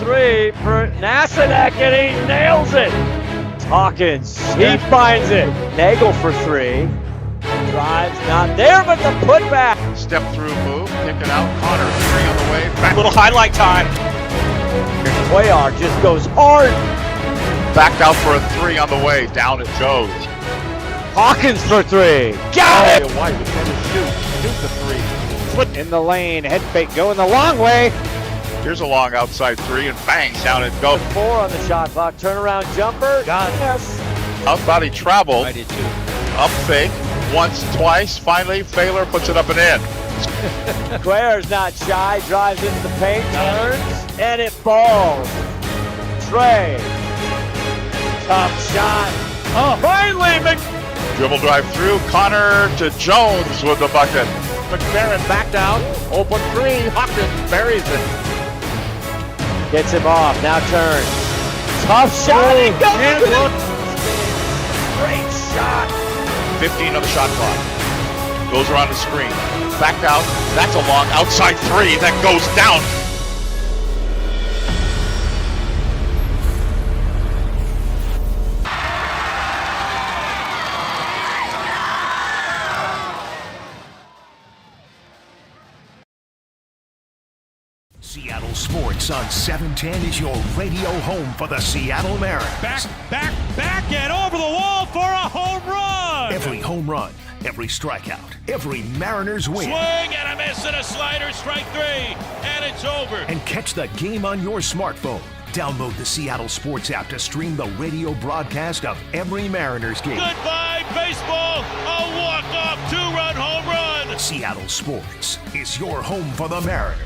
three for Nasanek, and he nails it. Hawkins, he finds it. Nagel for three. Drives, not there, but the putback. Step through move, kick it out. Connor, three on the way. Back. Little highlight time. Cuellar just goes hard. Backed out for a three on the way. Down it goes. Hawkins for three. Got it! White was going to shoot the three. Foot in the lane, head fake going the long way. Here's a long outside three and bang, down it goes. Four on the shot clock, turnaround jumper. Got it. Yes. Out body travel. I did too. Up fake. Once, twice. Finally, Failer puts it up and in. Cuellar's not shy, drives into the paint, turns, and it falls. Trey. Tough shot. Oh, finally, Dribble drive through. Connor to Jones with the bucket. McFerrin back down. Open three. Hawkins buries it. Gets him off, now turns. Tough shot, he goes with it. Great shot. 15 on the shot clock. Goes around the screen. Back out. That's a long outside three that goes down. Seattle Sports on 710 is your radio home for the Seattle Mariners. Back, and over the wall for a home run! Every home run, every strikeout, every Mariners win. Swing and a miss and a slider, strike three, and it's over. And catch the game on your smartphone. Download the Seattle Sports app to stream the radio broadcast of every Mariners game. Goodbye, baseball! A walk-off two-run home run! Seattle Sports is your home for the Mariners.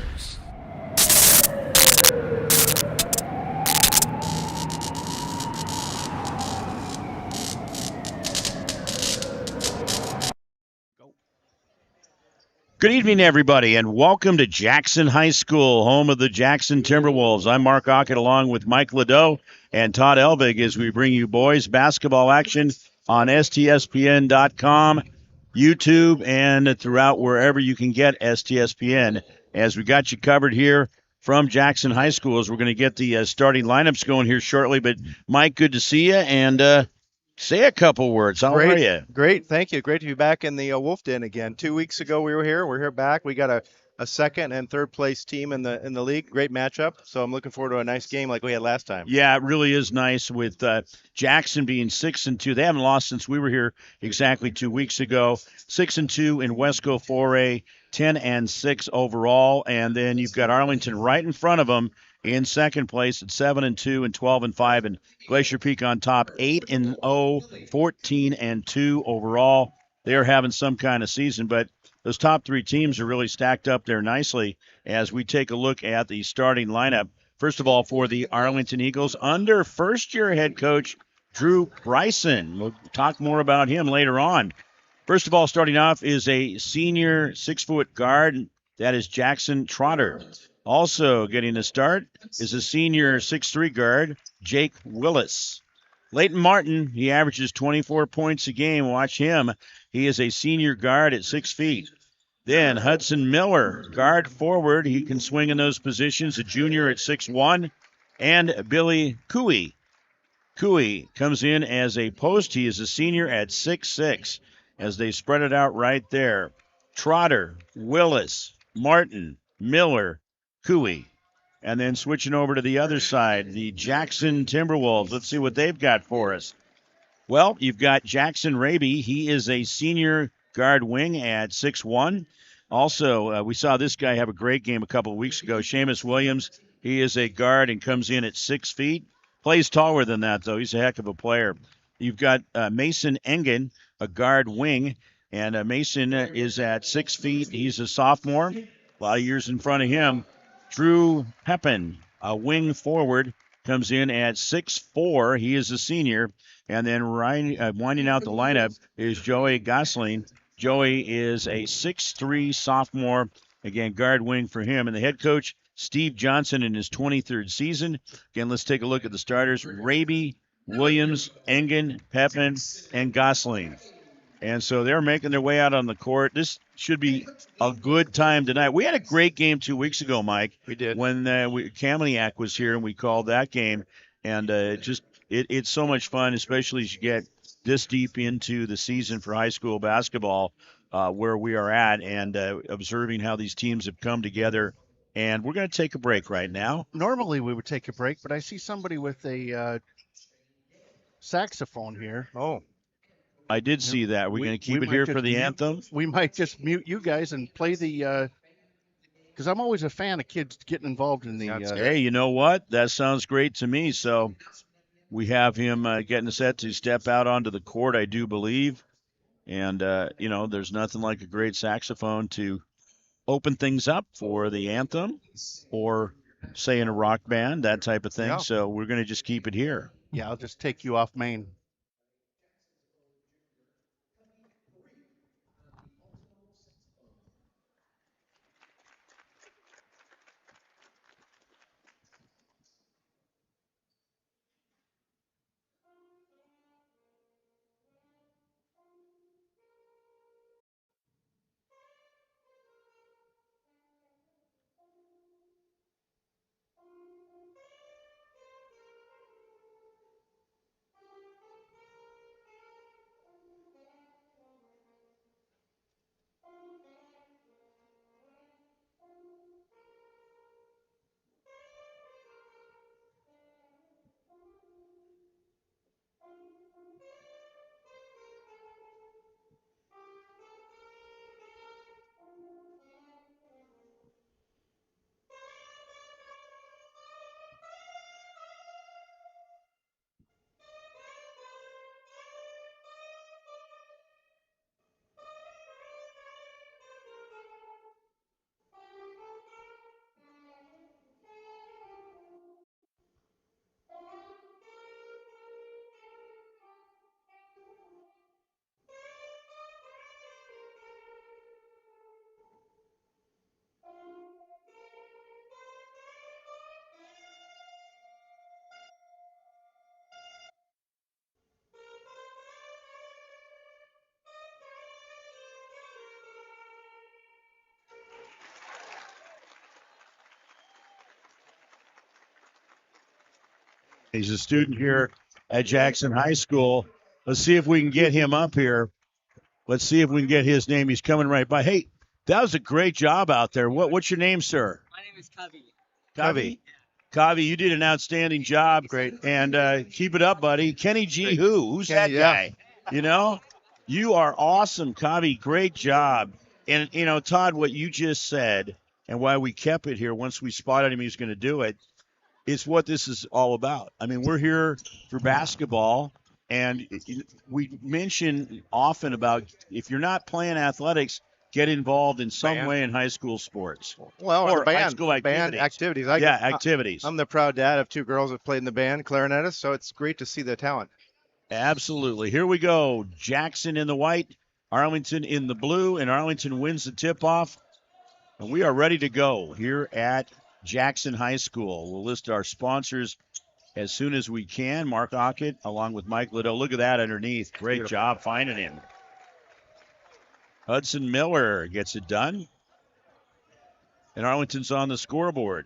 Good evening, everybody, and welcome to Jackson High School, home of the Jackson Timberwolves. I'm Mark Aucutt along with Mike Ladeau and Todd Elvig as we bring you boys basketball action on STSPN.com, YouTube, and throughout wherever you can get STSPN. As we got you covered here from Jackson High School, as we're going to get the starting lineups going here shortly. But, Mike, good to see you, and say a couple words. How are you? Great, thank you. Great to be back in the Wolf Den again. 2 weeks ago we were here. We're here back. We got a second and third place team in the league. Great matchup. So I'm looking forward to a nice game like we had last time. Yeah, it really is nice with Jackson being 6-2. They haven't lost since we were here exactly 2 weeks ago. 6-2 in Wesco 4A, 10-6 overall, and then you've got Arlington right in front of them in second place at 7-2 and 12-5, and Glacier Peak on top 8-0, 14-2 overall. They're having some kind of season, but those top three teams are really stacked up there nicely as we take a look at the starting lineup. First of all, for the Arlington Eagles, under first-year head coach Drew Bryson. We'll talk more about him later on. First of all, starting off is a senior 6-foot guard. That is Jackson Trotter. Also getting a start is a senior 6'3 guard, Jake Willis. Leighton Martin, he averages 24 points a game. Watch him. He is a senior guard at 6 feet. Then Hudson Miller, guard forward. He can swing in those positions, a junior at 6'1. And Billy Cooey. Cooey comes in as a post. He is a senior at 6'6", as they spread it out right there. Trotter, Willis, Martin, Miller, Cooey. And then switching over to the other side, the Jackson Timberwolves. Let's see what they've got for us. Well, you've got Jackson Raby. He is a senior guard wing at 6'1". Also, we saw this guy have a great game a couple of weeks ago. Seamus Williams, he is a guard and comes in at 6 feet. Plays taller than that, though. He's a heck of a player. You've got Mason Engen, a guard wing, and Mason is at 6 feet. He's a sophomore. A lot of years in front of him. Drew Pepin, a wing forward, comes in at 6'4". He is a senior. And then winding out the lineup is Joey Gosling. Joey is a 6'3" sophomore. Again, guard wing for him. And the head coach, Steve Johnson, in his 23rd season. Again, let's take a look at the starters. Raby, Williams, Engen, Pepin, and Gosling. And so they're making their way out on the court. This should be a good time tonight. We had a great game 2 weeks ago, Mike. We did. When Kameniak was here and we called that game. And it's so much fun, especially as you get this deep into the season for high school basketball where we are at and observing how these teams have come together. And we're going to take a break right now. Normally we would take a break, but I see somebody with a saxophone here. Oh. I did see that. We're going to keep it here for the anthem. We might just mute you guys and play the because I'm always a fan of kids getting involved in the. Hey, you know what? That sounds great to me. So we have him getting set to step out onto the court, I do believe. And, there's nothing like a great saxophone to open things up for the anthem or, say, in a rock band, that type of thing. Yeah. So we're going to just keep it here. Yeah, I'll just take you off main. He's a student here at Jackson High School. Let's see if we can get him up here. Let's see if we can get his name. He's coming right by. Hey, that was a great job out there. What's your name, sir? My name is Kavi. Kavi. Kavi, you did an outstanding job. Great. And keep it up, buddy. Kenny G. Who's that guy? You know, you are awesome, Kavi. Great job. And, Todd, what you just said and why we kept it here once we spotted him he was going to do it, it's what this is all about. I mean, we're here for basketball, and we mention often about if you're not playing athletics, get involved in some way in high school sports. Well, or band, high school activities. Band activities. Activities. I'm the proud dad of 2 girls that played in the band, clarinetists, so it's great to see the talent. Absolutely. Here we go. Jackson in the white, Arlington in the blue, and Arlington wins the tip-off. And we are ready to go here at Jackson High School. We'll list our sponsors as soon as we can. Mark Aucutt along with Mike Liddell. Look at that underneath. Great job finding him. Hudson Miller gets it done. And Arlington's on the scoreboard.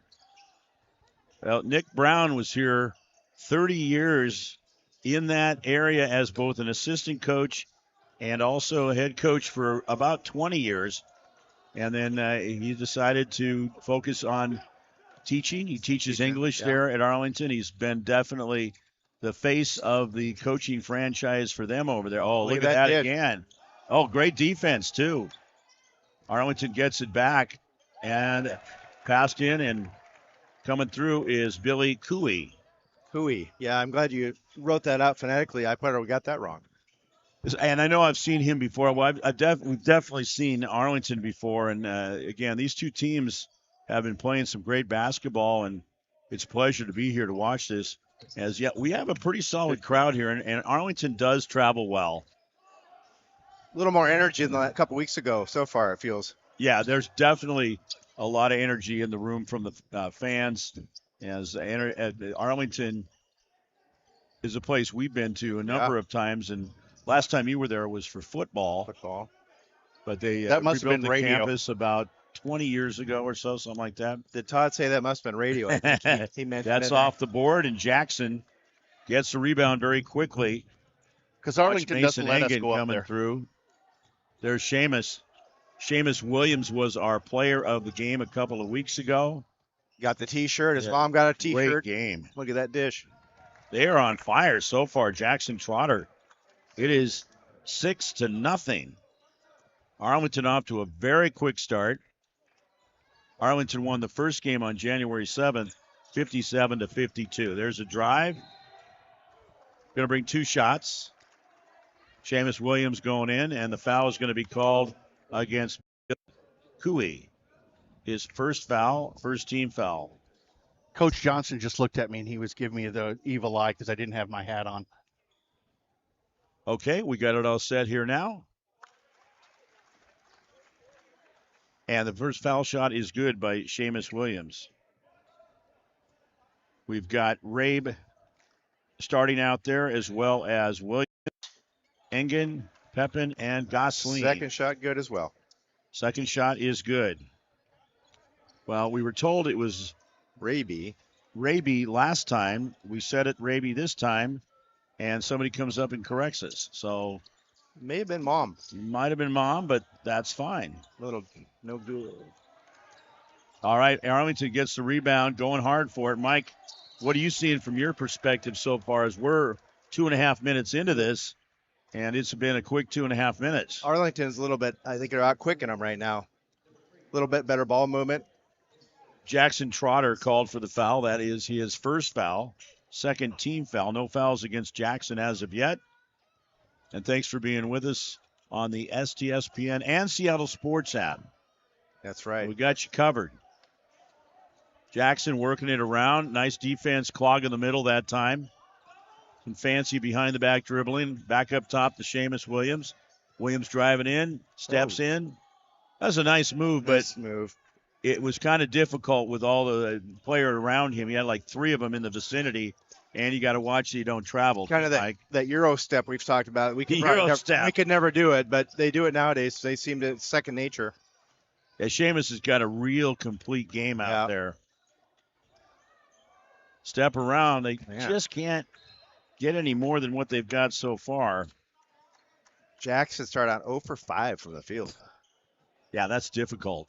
Well, Nick Brown was here 30 years in that area as both an assistant coach and also a head coach for about 20 years. And then he decided to focus on teaching. He teaches English there at Arlington. He's been definitely the face of the coaching franchise for them over there. Oh, look at that again. Oh, great defense, too. Arlington gets it back and passed in, and coming through is Billy Cooey. Cooey. Yeah, I'm glad you wrote that out phonetically. I probably got that wrong. And I know I've seen him before. Well, we've definitely seen Arlington before. And, again, these two teams have been playing some great basketball, and it's a pleasure to be here to watch this. We have a pretty solid crowd here, and Arlington does travel well. A little more energy than a couple weeks ago so far, it feels. Yeah, there's definitely a lot of energy in the room from the fans. As Arlington is a place we've been to a number of times, and Last time you were there was for football. But they That must have rebuilt been the radio. campus about 20 years ago or so, something like that. Did Todd say that must have been radio? I think he mentioned That's it. off the board, and Jackson gets the rebound very quickly. Because Arlington Mason doesn't let us Engen go up coming there. through. There's Seamus. Seamus Williams was our player of the game a couple of weeks ago. Got the T-shirt. His Yeah. mom got a Great T-shirt. game. Look at that dish. They are on fire so far. Jackson Trotter. It is 6-0. Arlington off to a very quick start. Arlington won the first game on January 7th, 57-52. There's a drive. Going to bring 2 shots. Seamus Williams going in, and the foul is going to be called against Cooey. His first foul, first team foul. Coach Johnson just looked at me and he was giving me the evil eye because I didn't have my hat on. Okay, we got it all set here now. And the first foul shot is good by Seamus Williams. We've got Rabe starting out there, as well as Williams, Engen, Pepin, and Gosling. Second shot good as well. Second shot is good. Well, we were told it was Rabe last time. We said it Rabe this time, and somebody comes up and corrects us. So may have been Mom. Might have been Mom, but that's fine. Little no good. All right, Arlington gets the rebound, going hard for it. Mike, what are you seeing from your perspective so far as we're 2.5 minutes into this, and it's been a quick 2.5 minutes? Arlington's a little bit, I think they're out quicking them right now. A little bit better ball movement. Jackson Trotter called for the foul. That is his first foul, second team foul. No fouls against Jackson as of yet. And thanks for being with us on the STSPN and Seattle Sports app. That's right. We got you covered. Jackson working it around. Nice defense, clog in the middle that time. Some fancy behind the back dribbling. Back up top to Seamus Williams. Williams driving in, steps in. That's a nice move, but it was kind of difficult with all the players around him. He had like 3 of them in the vicinity, and you got to watch so you don't travel. Kind of that Euro step we've talked about. We could never do it, but they do it nowadays. They seem to second nature. Yeah, Seamus has got a real complete game out there. Step around. They just can't get any more than what they've got so far. Jackson started out 0 for 5 from the field. Yeah, that's difficult.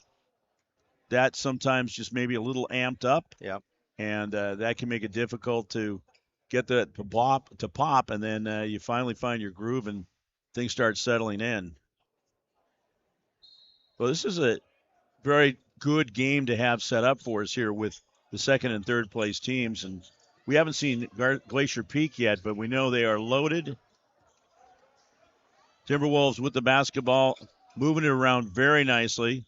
That sometimes just maybe a little amped up. Yep. And that can make it difficult to get that to pop, and then you finally find your groove and things start settling in. Well, this is a very good game to have set up for us here with the second and third place teams. And we haven't seen Glacier Peak yet, but we know they are loaded. Timberwolves with the basketball, moving it around very nicely.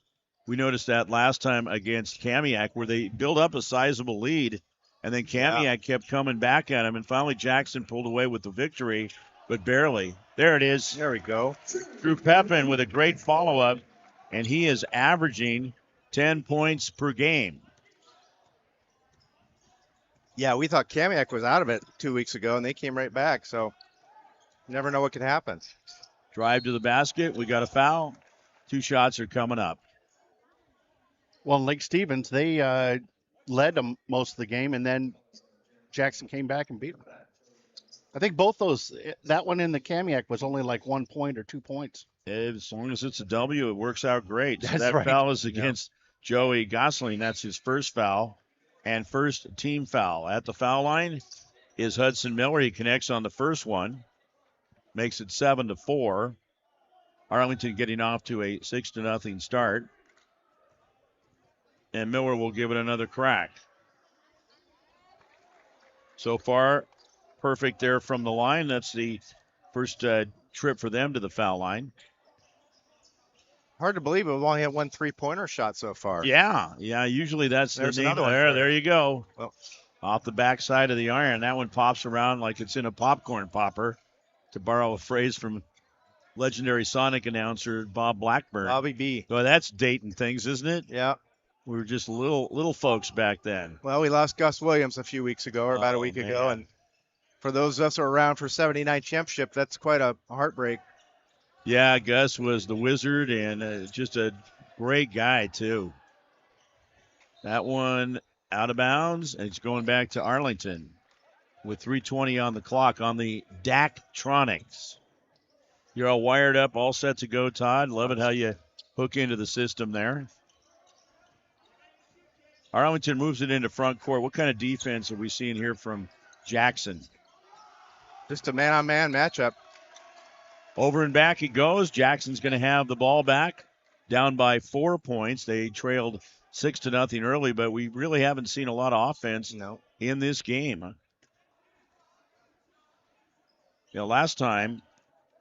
We noticed that last time against Kamiak, where they built up a sizable lead, and then Kamiak kept coming back at him, and finally Jackson pulled away with the victory, but barely. There it is. There we go. Drew Pepin with a great follow-up, and he is averaging 10 points per game. Yeah, we thought Kamiak was out of it 2 weeks ago, and they came right back, so you never know what could happen. Drive to the basket. We got a foul. 2 shots are coming up. Well, in Lake Stevens, they led them most of the game, and then Jackson came back and beat them. I think both those, that one in the Kamiak was only like 1 point or 2 points. As long as it's a W, it works out great. So that right. foul is against Joey Gosling. That's his first foul and first team foul. At the foul line is Hudson Miller. He connects on the first one, makes it 7-4. Arlington getting off to a 6-0 start. And Miller will give it another crack. So far, perfect there from the line. That's the first trip for them to the foul line. Hard to believe we've only had 1 3-pointer shot so far. Yeah. Usually that's There's the name. another one. There you go. Well, off the backside of the iron. That one pops around like it's in a popcorn popper, to borrow a phrase from legendary Sonic announcer Bob Blackburn. Bobby B. Well, that's dating things, isn't it? Yeah. We were just little folks back then. Well, we lost Gus Williams a few weeks ago, or about a week ago, and For those of us who are around for 79 championship, that's quite a heartbreak. Yeah, Gus was the wizard and just a great guy, too. That one out of bounds, and it's going back to Arlington with 3:20 on the clock on the Daktronics. You're all wired up, all set to go, Todd. Love it how you hook into the system there. Arlington moves it into front court. What kind of defense are we seeing here from Jackson? Just a man-on-man matchup. Over and back he goes. Jackson's going to have the ball back, down by 4 points. They trailed 6-0 early, but we really haven't seen a lot of offense in this game. Last time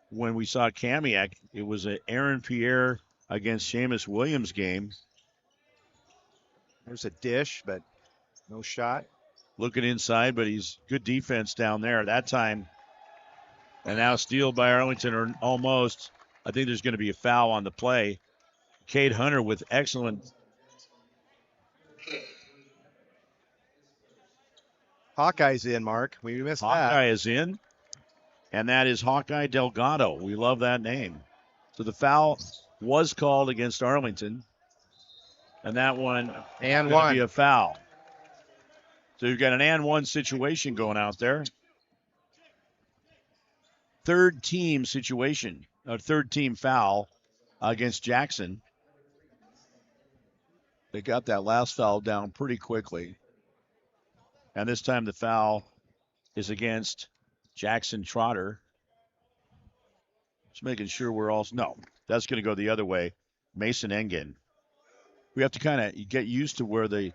when we saw Kamiak, it was an Aaron Pierre against Seamus Williams game. There's a dish, but no shot. Looking inside, but he's good defense down there. That time, and now steal by Arlington, or almost. I think there's going to be a foul on the play. Cade Hunter with excellent. Hawkeye's in, Mark. We missed that. Hawkeye is in, and that is Hawkeye Delgado. We love that name. So the foul was called against Arlington, and that one and going to be a foul. So you've got an and one situation going out there. Third team situation, a third team foul against Jackson. They got that last foul down pretty quickly. And this time the foul is against Jackson Trotter. Just making sure we're all, no, that's going to go the other way. Mason Engen. We have to kind of get used to where the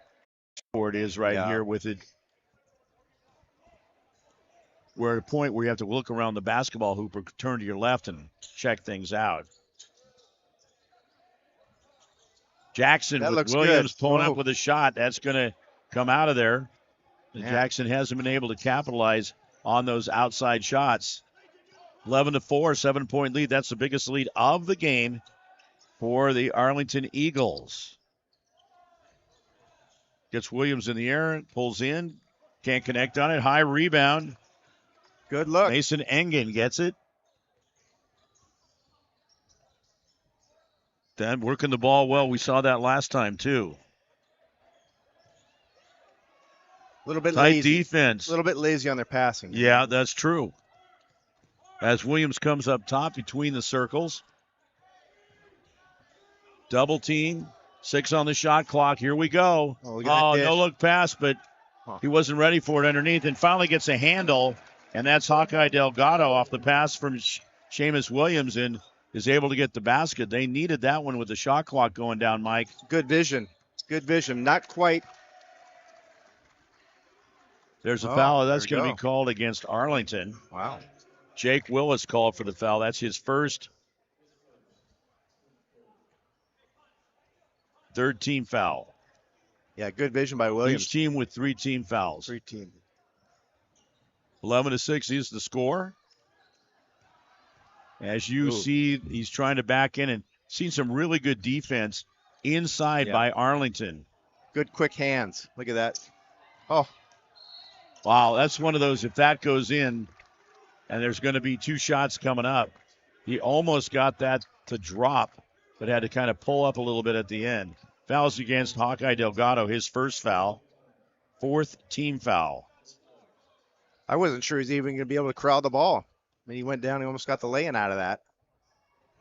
board is right here with it. We're at a point where you have to look around the basketball hoop or turn to your left and check things out. Jackson that with Williams pulling up with a shot. That's going to come out of there. Jackson hasn't been able to capitalize on those outside shots. 11-4, 7-point lead. That's the biggest lead of the game for the Arlington Eagles. Gets Williams in the air, pulls in, can't connect on it. High rebound. Good look. Mason Engen gets it. Then working the ball well. We saw that last time, too. A little bit tight lazy. Defense. A little bit lazy on their passing. Yeah, that's true. As Williams comes up top between the circles. Double team. 6 on the shot clock. Here we go. Oh, no look pass, but he wasn't ready for it underneath, and finally gets a handle, and that's Hawkeye Delgado off the pass from Seamus Williams and is able to get the basket. They needed that one with the shot clock going down, Mike. Good vision. Good vision. Not quite. There's a foul. That's going to be called against Arlington. Wow. Jake Willis called for the foul. That's his first. Third team foul. Yeah, good vision by Williams. Each team with 3 team fouls. 3 team. 11-6 is the score. As you see, he's trying to back in and seen some really good defense inside by Arlington. Good quick hands. Look at that. Oh. Wow, that's one of those, if that goes in, and there's going to be 2 shots coming up. He almost got that to drop, but had to kind of pull up a little bit at the end. Fouls against Hawkeye Delgado, his first foul. 4th team foul. I wasn't sure he's even going to be able to corral the ball. I mean, he went down, he almost got the lay-in out of that.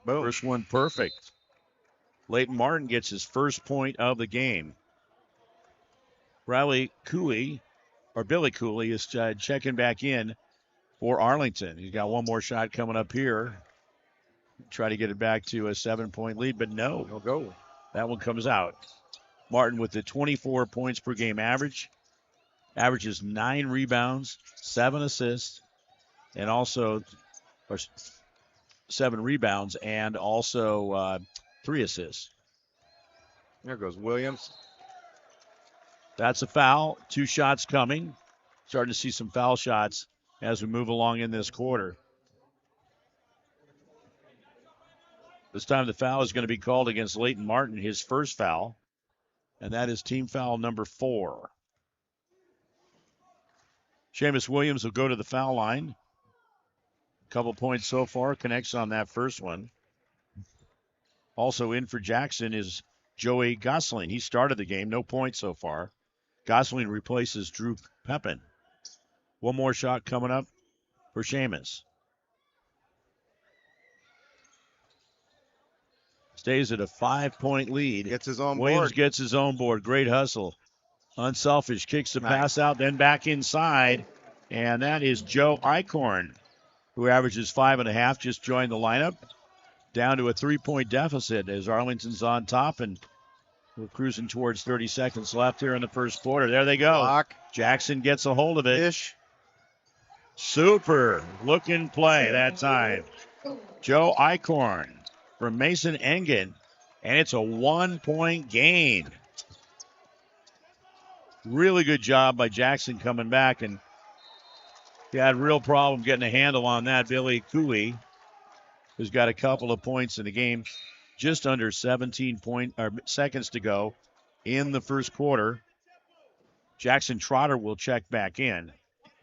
Boom. First one perfect. Leighton Martin gets his first point of the game. Billy Cooley is checking back in for Arlington. He's got one more shot coming up here. Try to get it back to a 7-point lead, but no. He'll go. That one comes out. Martin with the 24 points per game average. Averages 9 rebounds, 7 assists, and also 7 rebounds, and also 3 assists. There goes Williams. That's a foul. 2 shots coming. Starting to see some foul shots as we move along in this quarter. This time the foul is going to be called against Leighton Martin, his first foul, and that is team foul number 4. Seamus Williams will go to the foul line. Couple points so far, connects on that first one. Also in for Jackson is Joey Gosling. He started the game, no points so far. Gosling replaces Drew Pepin. One more shot coming up for Seamus. Stays at a 5-point lead. Gets his own Williams board. gets his own board. Great hustle. Unselfish. Kicks the pass out, then back inside. And that is Joe Eichhorn, who averages 5.5, just joined the lineup. Down to a 3-point deficit as Arlington's on top, and we're cruising towards 30 seconds left here in the first quarter. There they go. Block. Jackson gets a hold of it. Ish. Super looking play that time. Joe Eichhorn from Mason Engen, and it's a 1-point gain. Really good job by Jackson coming back, and he had a real problem getting a handle on that. Billy Cooley, who's got a couple of points in the game, just under 17 seconds to go in the first quarter. Jackson Trotter will check back in.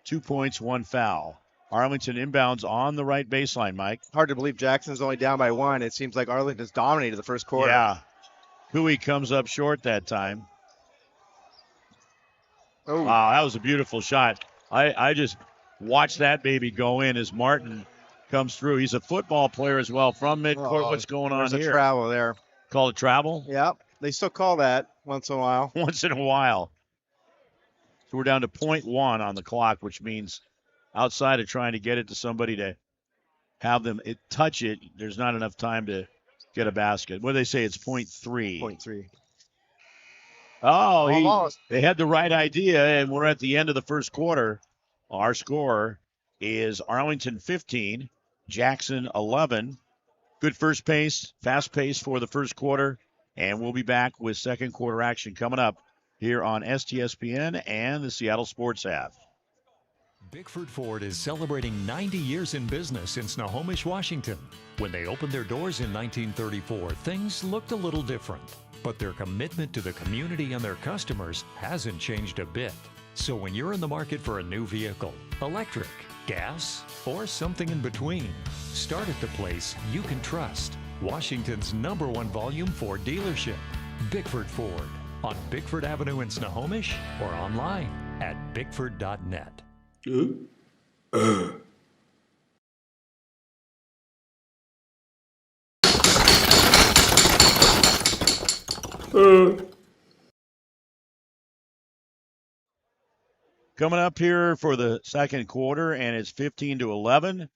2 points, 1 foul. Arlington inbounds on the right baseline, Mike. Hard to believe Jackson's only down by 1. It seems like Arlington's dominated the first quarter. Yeah. Cooley comes up short that time. Oh. Wow, that was a beautiful shot. I just watched that baby go in as Martin comes through. He's a football player as well from midcourt. What's going on There's here? a travel there. Call it travel? Yep. They still call that once in a while. Once in a while. So we're down to 0.1 on the clock, which means outside of trying to get it to somebody to have them touch it, there's not enough time to get a basket. What do they say? It's 0.3. 0.3. Oh, they had the right idea, and we're at the end of the first quarter. Our score is Arlington 15, Jackson 11. Good first pace, fast pace for the first quarter, and we'll be back with second quarter action coming up here on STSPN and the Seattle Sports app. Bickford Ford is celebrating 90 years in business in Snohomish, Washington. When they opened their doors in 1934, things looked a little different. But their commitment to the community and their customers hasn't changed a bit. So when you're in the market for a new vehicle, electric, gas, or something in between, start at the place you can trust. Washington's #1 volume Ford dealership, Bickford Ford, on Bickford Avenue in Snohomish or online at bickford.net. Coming up here for the second quarter, and it's 15-11.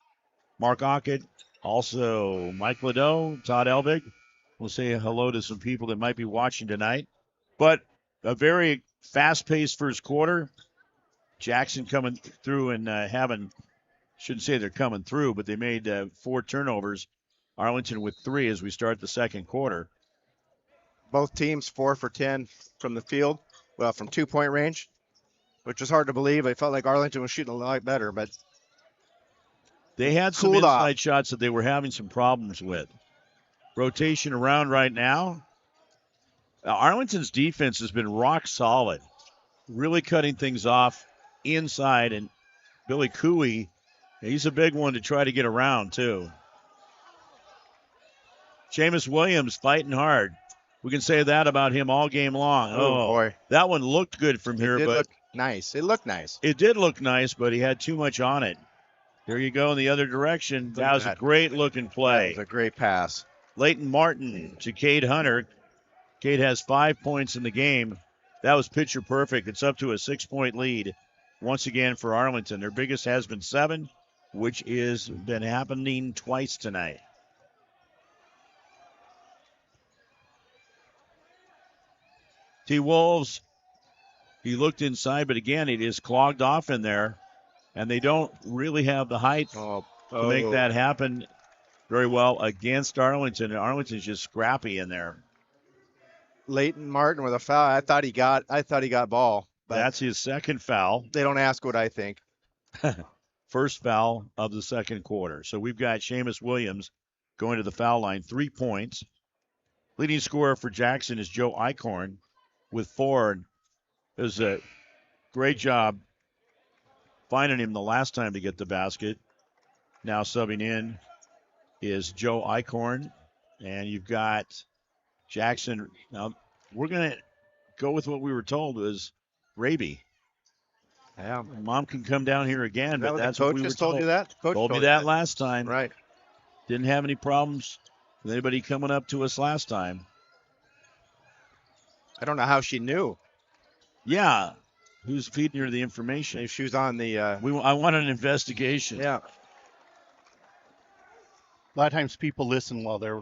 Mark Aucutt, also Mike Ladeau, Todd Elvig. We'll say hello to some people that might be watching tonight. But a very fast-paced first quarter. Jackson coming through and shouldn't say they're coming through, but they made 4 turnovers. Arlington with 3 as we start the second quarter. Both teams 4 for 10 from the field, well, from 2-point range, which was hard to believe. I felt like Arlington was shooting a lot better, but they had some cooled inside off. shots that they were having some problems with. Rotation around right now. Arlington's defense has been rock solid, really cutting things off inside, and Billy Cooley, he's a big one to try to get around too. Seamus Williams fighting hard. We can say that about him all game long. Oh boy. That one looked good from here, but Look nice. It looked nice. it did look nice, but he had too much on it. There you go in the other direction. That was a great looking play. That was a great pass. Leighton Martin to Cade Hunter. Cade has 5 points in the game. That was picture perfect. It's up to a 6-point lead once again for Arlington. Their biggest has been 7, which is been happening twice tonight. T-Wolves, he looked inside, but again, it is clogged off in there, and they don't really have the height to make that happen very well against Arlington. And Arlington's just scrappy in there. Leighton Martin with a foul. I thought he got ball. But that's his second foul. They don't ask what I think. First foul of the second quarter. So we've got Seamus Williams going to the foul line, 3 points. Leading scorer for Jackson is Joe Eichhorn with 4. It was a great job finding him the last time to get the basket. Now subbing in is Joe Eichhorn, and you've got Jackson. Now we're going to go with what we were told was Raby. Yeah. Mom can come down here again, but that's what we were told you that. Coach told me that last time. Right. Didn't have any problems with anybody coming up to us last time. I don't know how she knew. Yeah. Who's feeding her the information? Maybe she was on the. I want an investigation. Yeah. A lot of times people listen while they're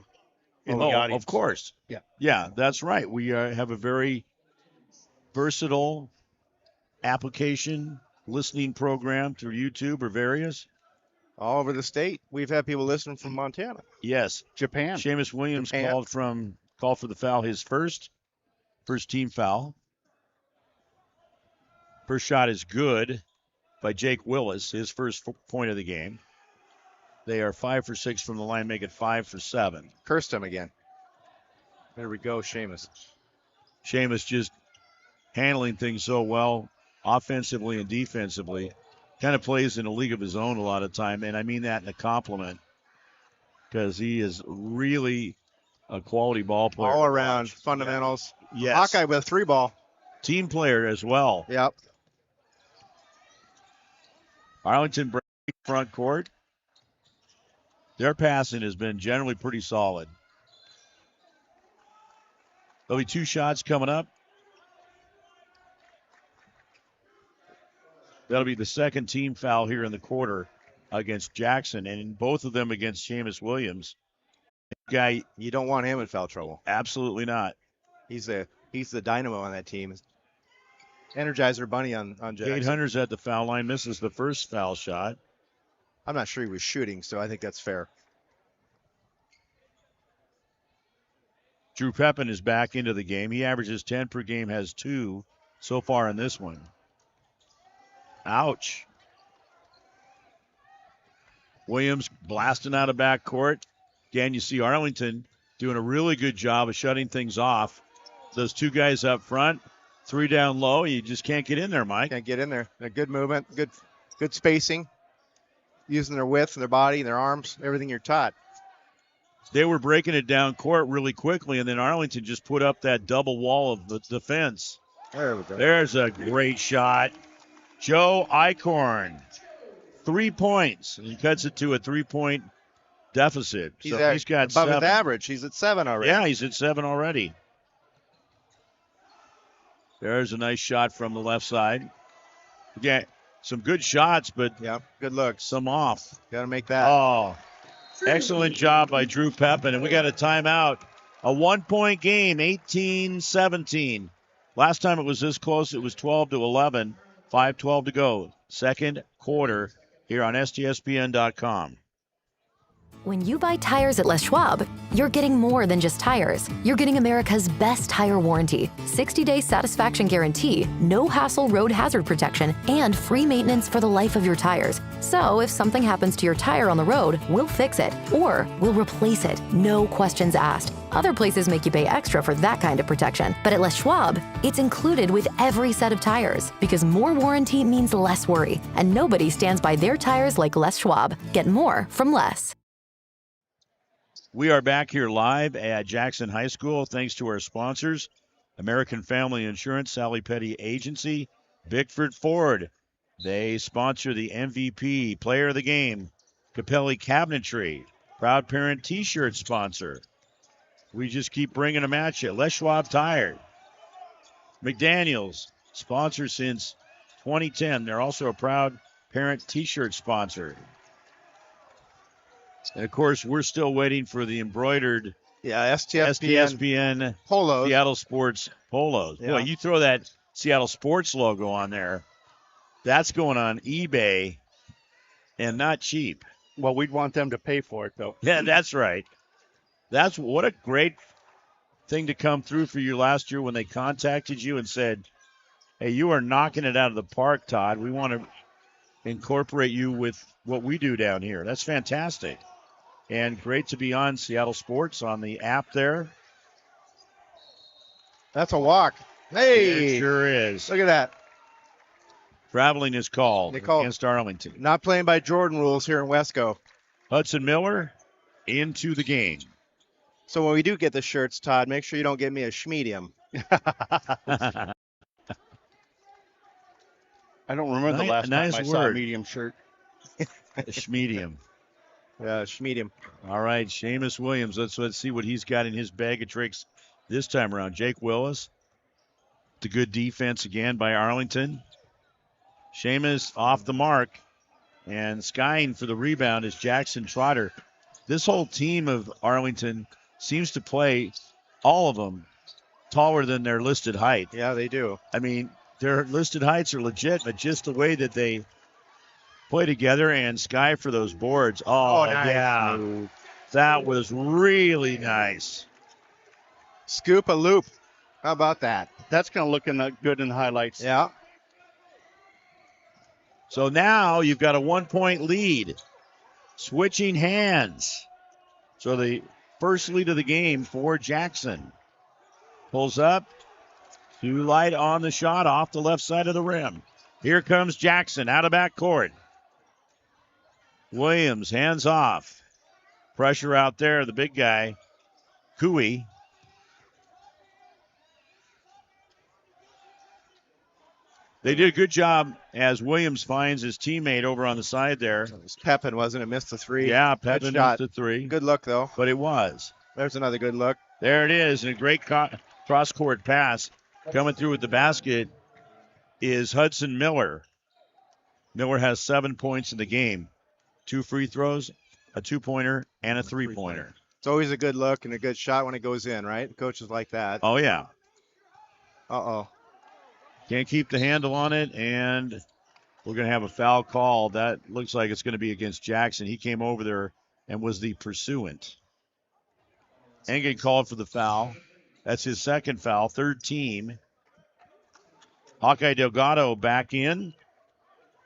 in the audience. Of course. Yeah. Yeah, that's right. We have a very versatile application listening program through YouTube or various. All over the state. We've had people listening from Montana. Yes. Japan. Seamus Williams Japan. called for the foul, his first team foul. First shot is good by Jake Willis, his first point of the game. They are 5 for 6 from the line, make it 5 for 7. Cursed him again. There we go, Seamus. Seamus just handling things so well, offensively and defensively. Kind of plays in a league of his own a lot of time, and I mean that in a compliment because he is really a quality ball player. All around fundamentals. Yes. Hawkeye with a 3-ball. Team player as well. Yep. Arlington break front court. Their passing has been generally pretty solid. There'll be 2 shots coming up. That'll be the second team foul here in the quarter against Jackson, and both of them against Seamus Williams. Guy, you don't want him in foul trouble. Absolutely not. He's the dynamo on that team. Energizer bunny on Jackson. Cade Hunter's at the foul line, misses the first foul shot. I'm not sure he was shooting, so I think that's fair. Drew Pepin is back into the game. He averages 10 per game, has 2 so far in this one. Ouch. Williams blasting out of backcourt. Again, you see Arlington doing a really good job of shutting things off. Those 2 guys up front, 3 down low. You just can't get in there, Mike. Can't get in there. A good movement, good spacing, using their width and their body and their arms, everything you're taught. They were breaking it down court really quickly, and then Arlington just put up that double wall of the defense. There we go. There's a great shot. Joe Eichhorn, 3 points. He cuts it to a 3-point deficit. He's got above 7. his average. He's at 7 already. Yeah, he's at 7 already. There's a nice shot from the left side. Again, some good shots, but good looks. Some off. Got to make that. Oh, excellent job by Drew Pepin. And we got a timeout. A 1-point game, 18-17. Last time it was this close, it was 12-11. 5:12 to go. Second quarter here on STSPN.com. When you buy tires at Les Schwab, you're getting more than just tires. You're getting America's best tire warranty, 60-day satisfaction guarantee, no hassle road hazard protection, and free maintenance for the life of your tires. So if something happens to your tire on the road, we'll fix it, or we'll replace it, no questions asked. Other places make you pay extra for that kind of protection, but at Les Schwab, it's included with every set of tires, because more warranty means less worry, and nobody stands by their tires like Les Schwab. Get more from Les. We are back here live at Jackson High School thanks to our sponsors, American Family Insurance, Sally Petty Agency, Bickford Ford. They sponsor the MVP, Player of the Game, Capelli Cabinetry, proud parent T-shirt sponsor. We just keep bringing them at you. Les Schwab Tire, McDaniels, sponsor since 2010. They're also a proud parent T-shirt sponsor. And, of course, we're still waiting for the embroidered STSPN polos. Seattle Sports polos. Yeah. Boy, you throw that Seattle Sports logo on there, that's going on eBay and not cheap. Well, we'd want them to pay for it, though. Yeah, that's right. That's what a great thing to come through for you last year when they contacted you and said, hey, you are knocking it out of the park, Todd. We want to incorporate you with what we do down here. That's fantastic. And great to be on Seattle Sports on the app there. That's a walk. Hey. It sure is. Look at that. Traveling is called They call against Arlington. Not playing by Jordan rules here in Wesco. Hudson Miller into the game. So when we do get the shirts, Todd, make sure you don't get me a schmedium. I don't remember the last nice time I saw a word. medium shirt. Schmedium. Yeah, schmedium. All right, Seamus Williams. Let's see what he's got in his bag of tricks this time around. Jake Willis. The good defense again by Arlington. Seamus off the mark. And skying for the rebound is Jackson Trotter. This whole team of Arlington seems to play, all of them, taller than their listed height. Yeah, they do. I mean, their listed heights are legit, but just the way that they play together and sky for those boards. Oh, nice. Yeah. That was really nice. Scoop a loop. How about that? That's going to look good in the highlights. Yeah. So now you've got a 1-point lead. Switching hands. So the first lead of the game for Jackson. Pulls up. Too light on the shot off the left side of the rim. Here comes Jackson out of backcourt. Williams hands off. Pressure out there. The big guy. Cooey. They did a good job as Williams finds his teammate over on the side there. It was Pepin, wasn't it? Missed the three. Yeah, Pepin missed the three. Good look, though. But it was. There's another good look. There it is. And a great cross-court pass. Coming through with the basket is Hudson Miller. Miller has 7 points in the game. 2 free throws, a 2-pointer, and a 3-pointer. It's always a good look and a good shot when it goes in, right? Coaches like that. Oh, yeah. Uh-oh. Can't keep the handle on it, and we're going to have a foul call. That looks like it's going to be against Jackson. He came over there and was the pursuant. Engen called for the foul. That's his second foul, third team. Hawkeye Delgado back in.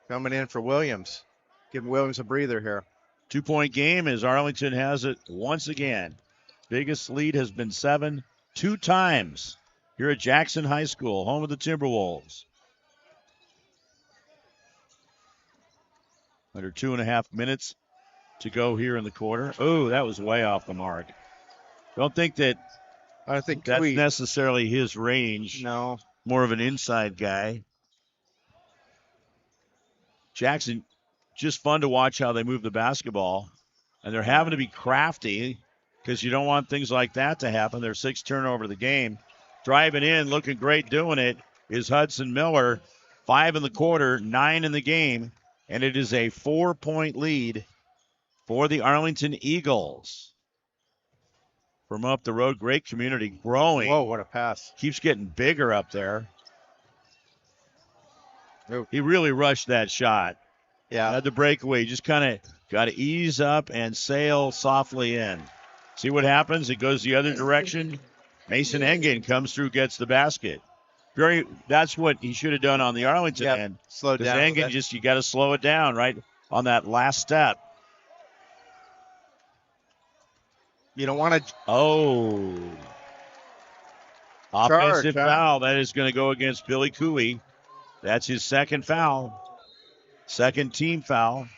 Coming in for Williams. Giving Williams a breather here. 2-point game as Arlington has it once again. Biggest lead has been 7 2 times here at Jackson High School, home of the Timberwolves. Under 2.5 minutes to go here in the quarter. Oh, that was way off the mark. Don't think that that's necessarily his range. No. More of an inside guy. Jackson, just fun to watch how they move the basketball. And they're having to be crafty because you don't want things like that to happen. Their 6th turnover of the game. Driving in, looking great doing it, is Hudson Miller. 5 in the quarter, 9 in the game. And it is a 4-point lead for the Arlington Eagles. From up the road, great community growing. Whoa, what a pass. Keeps getting bigger up there. Oh. He really rushed that shot. Yeah. Had the breakaway. Just kind of got to ease up and sail softly in. See what happens? It goes the other direction. Mason Engen comes through, gets the basket. That's what he should have done on the Arlington end. Slow it down. Engen you got to slow it down right on that last step. You don't want to. Oh. Offensive foul. That is going to go against Billy Cooey. That's his second foul. Second team foul.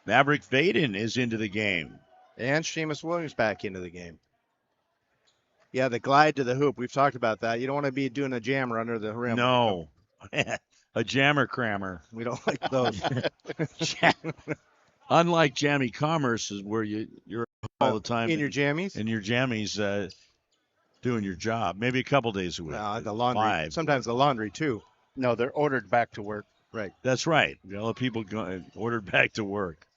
Maverick Vaden is into the game. And Seamus Williams back into the game. Yeah, the glide to the hoop. We've talked about that. You don't want to be doing a jammer under the rim. No. A jammer crammer. We don't like those. Unlike Jammy Commerce is where you're all the time. In your jammies? In your jammies doing your job. Maybe a couple days a week. The laundry. 5. Sometimes the laundry, too. No, they're ordered back to work. Right. That's right. A lot of people ordered back to work.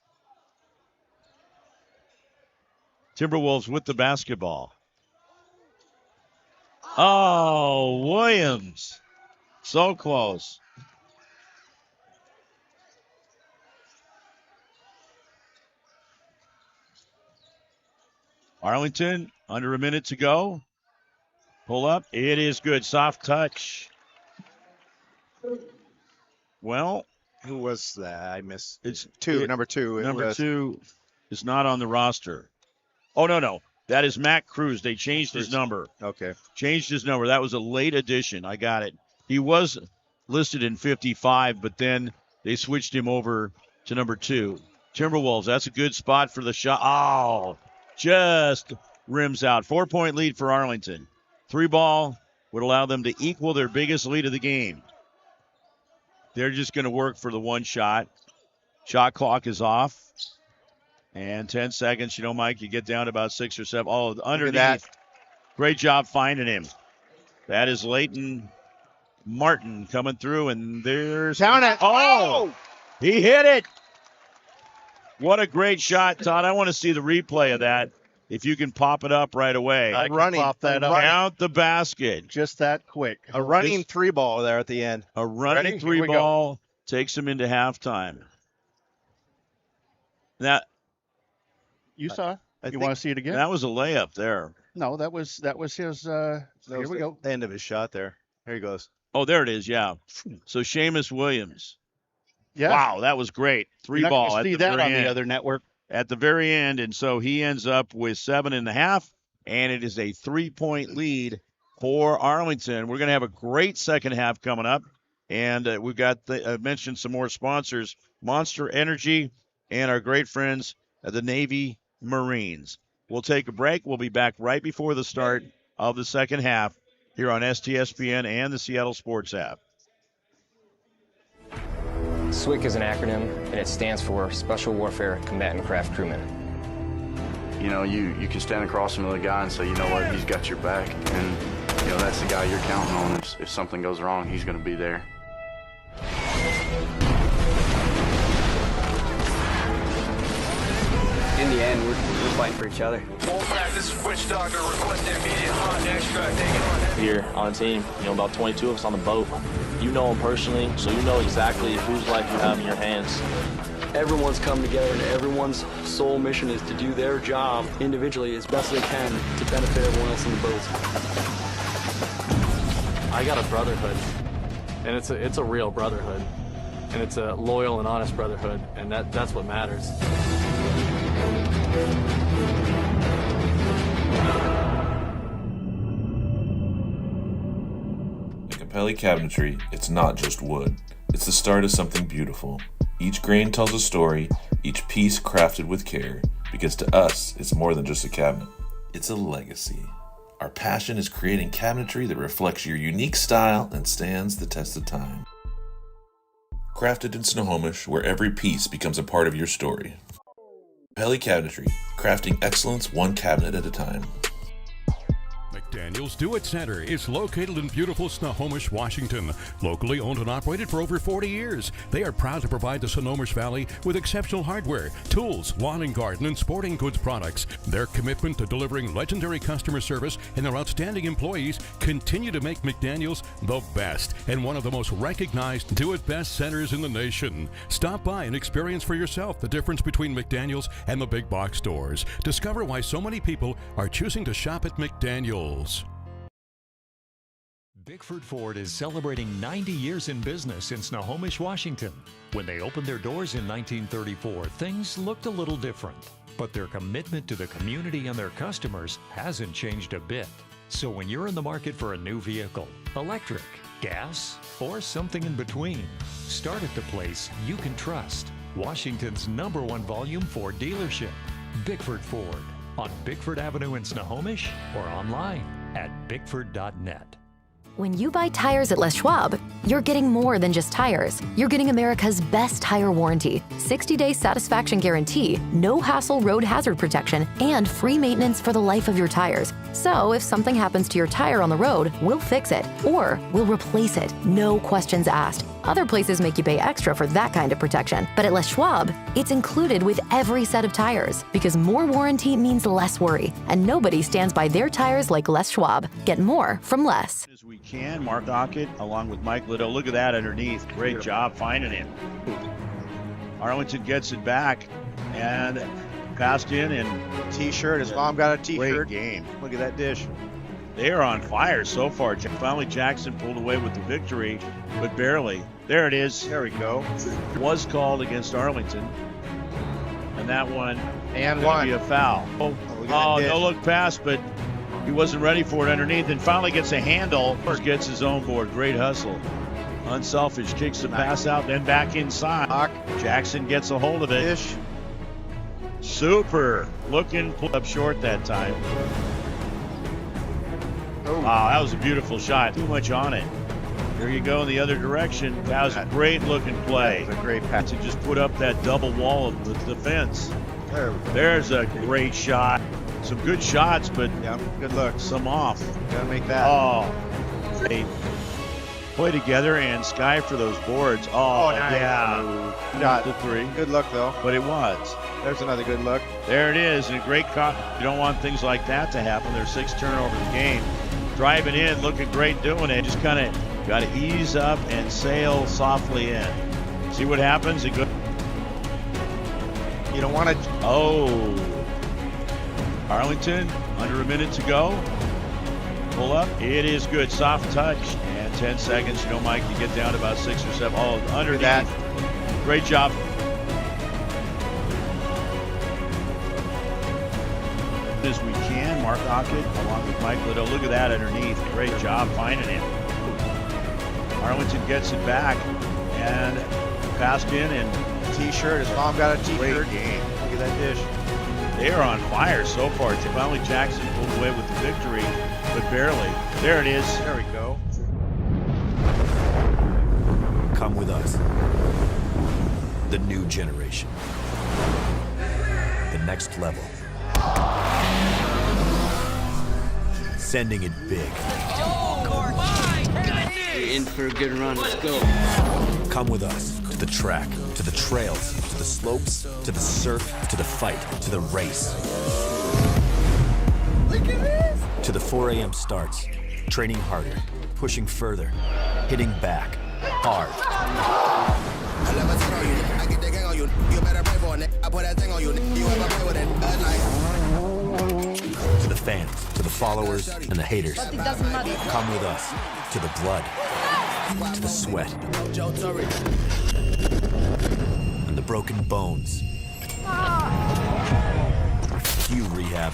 Timberwolves with the basketball. Oh, Williams. So close. Arlington, under a minute to go. Pull up. It is good. Soft touch. Well. Who was that? I missed. It's number 2. Number 2 is not on the roster. Oh, no. That is Matt Cruz. They changed his number. Okay. Changed his number. That was a late addition. I got it. He was listed in 55, but then they switched him over to number 2. Timberwolves, that's a good spot for the shot. Oh, just rims out. 4-point lead for Arlington. 3 ball would allow them to equal their biggest lead of the game. They're just going to work for the 1 shot. Shot clock is off. And 10 seconds. You know, Mike, you get down to about 6 or 7. Oh, underneath. That. Great job finding him. That is Leighton Martin coming through, and there's... Down it. Oh! He hit it! What a great shot, Todd. I want to see the replay of that. If you can pop it up right away. I can pop that up. Count the basket. Just that quick. A running 3 ball there at the end. A running 3 ball takes him into halftime. That you saw? You want to see it again? That was a layup there. No, that was his. Here we go. The end of his shot there. Here he goes. Oh, there it is. Yeah. So Seamus Williams. Yeah. Wow, that was great. 3 ball at the very end. See that on end. the other network. At the very end, and so he ends up with 7.5, and it is a 3-point lead for Arlington. We're going to have a great second half coming up, and we've got mentioned some more sponsors, Monster Energy and our great friends at the Navy Marines. We'll take a break. We'll be back right before the start of the second half here on STSPN and the Seattle Sports app. SWCC is an acronym, and it stands for Special Warfare Combatant Craft Crewman. You know, you can stand across from the guy and say, you know what, he's got your back, and, you know, that's the guy you're counting on. If something goes wrong, he's going to be there. In the end, we're fighting for each other. This is Witch Doctor requesting immediate hot extract. Here on the team, you know, about 22 of us on the boat. You know them personally, so you know exactly whose life you have in your hands. Everyone's come together, and everyone's sole mission is to do their job individually as best they can to benefit everyone else in the boat. I got a brotherhood, and it's a real brotherhood, and it's a loyal and honest brotherhood, and that's what matters. Capelli Cabinetry, it's not just wood. It's the start of something beautiful. Each grain tells a story, each piece crafted with care, because to us, it's more than just a cabinet. It's a legacy. Our passion is creating cabinetry that reflects your unique style and stands the test of time. Crafted in Snohomish, where every piece becomes a part of your story. Capelli Cabinetry, crafting excellence one cabinet at a time. McDaniel's Do It Center is located in beautiful Snohomish, Washington. Locally owned and operated for over 40 years, they are proud to provide the Snohomish Valley with exceptional hardware, tools, lawn and garden, and sporting goods products. Their commitment to delivering legendary customer service and their outstanding employees continue to make McDaniel's the best and one of the most recognized Do It Best centers in the nation. Stop by and experience for yourself the difference between McDaniel's and the big box stores. Discover why so many people are choosing to shop at McDaniel's. Bickford Ford is celebrating 90 years in business in Snohomish, Washington. When they opened their doors in 1934, things looked a little different. But their commitment to the community and their customers hasn't changed a bit. So when you're in the market for a new vehicle, electric, gas, or something in between, start at the place you can trust. Washington's #1 volume Ford dealership, Bickford Ford, on Bickford Avenue in Snohomish or online at bickford.net. When you buy tires at Les Schwab, you're getting more than just tires. You're getting America's best tire warranty, 60-day satisfaction guarantee, no hassle road hazard protection, and free maintenance for the life of your tires. So if something happens to your tire on the road, we'll fix it, or we'll replace it, no questions asked. Other places make you pay extra for that kind of protection, but at Les Schwab, it's included with every set of tires, because more warranty means less worry, and nobody stands by their tires like Les Schwab. Get more from Les. As we can, Mark Aucutt along with Mike Liddell. Look at that underneath. Great job finding him. Arlington gets it back and passed in, and T-shirt. His mom got a T-shirt. Great game. Look at that dish. They are on fire so far. Finally, Jackson pulled away with the victory, but barely. There it is. There we go. Was called against Arlington, and that one and one be a foul. Oh, no look pass, but he wasn't ready for it underneath, and finally gets a handle. Gets his own board. Great hustle. Unselfish kicks the pass out, then back inside. Jackson gets a hold of it. Super looking, pulled up short that time. Wow, that was a beautiful shot. Too much on it. There you go in the other direction. That was a great looking play. That was a great pass. To just put up that double wall of the defense. There's a great shot. Some good shots, but good luck. Some off. Gotta make that. Oh, they play together and Sky for those boards. Oh, nice. Yeah. Shot. The three. Good luck, though. But it was. There's another good look. There it is. And a great cop. You don't want things like that to happen. There's 6 turnovers a game. Driving in, looking great doing it. Just kind of got to ease up and sail softly in. See what happens? You don't want to. Oh. Arlington, under a minute to go. Pull up. It is good. Soft touch. And 10 seconds. You know, Mike, you get down to about 6 or 7. Oh, underneath. That. Great job. As we can, Mark Aucutt along with Mike Liddell. Look at that underneath. Great job finding him. Arlington gets it back and passed in and T-shirt. His mom got a T-shirt. Great game. Look at that dish. They are on fire so far. Finally, Jackson pulled away with the victory, but barely. There it is. There we go. Come with us. The new generation. The next level. Sending it big. You're in for a good run. Let's go. Come with us to the track, to the trails, to the slopes, to the surf, to the fight, to the race. Look at this. To the 4 a.m. starts, training harder, pushing further, hitting back, hard. I never tell you, I get the gang on you. You better pray for it. I put that thing on you. You ever play with it? To the fans, to the followers, and the haters. But it doesn't matter. Come with us to the blood, to the sweat, and the broken bones. You rehab.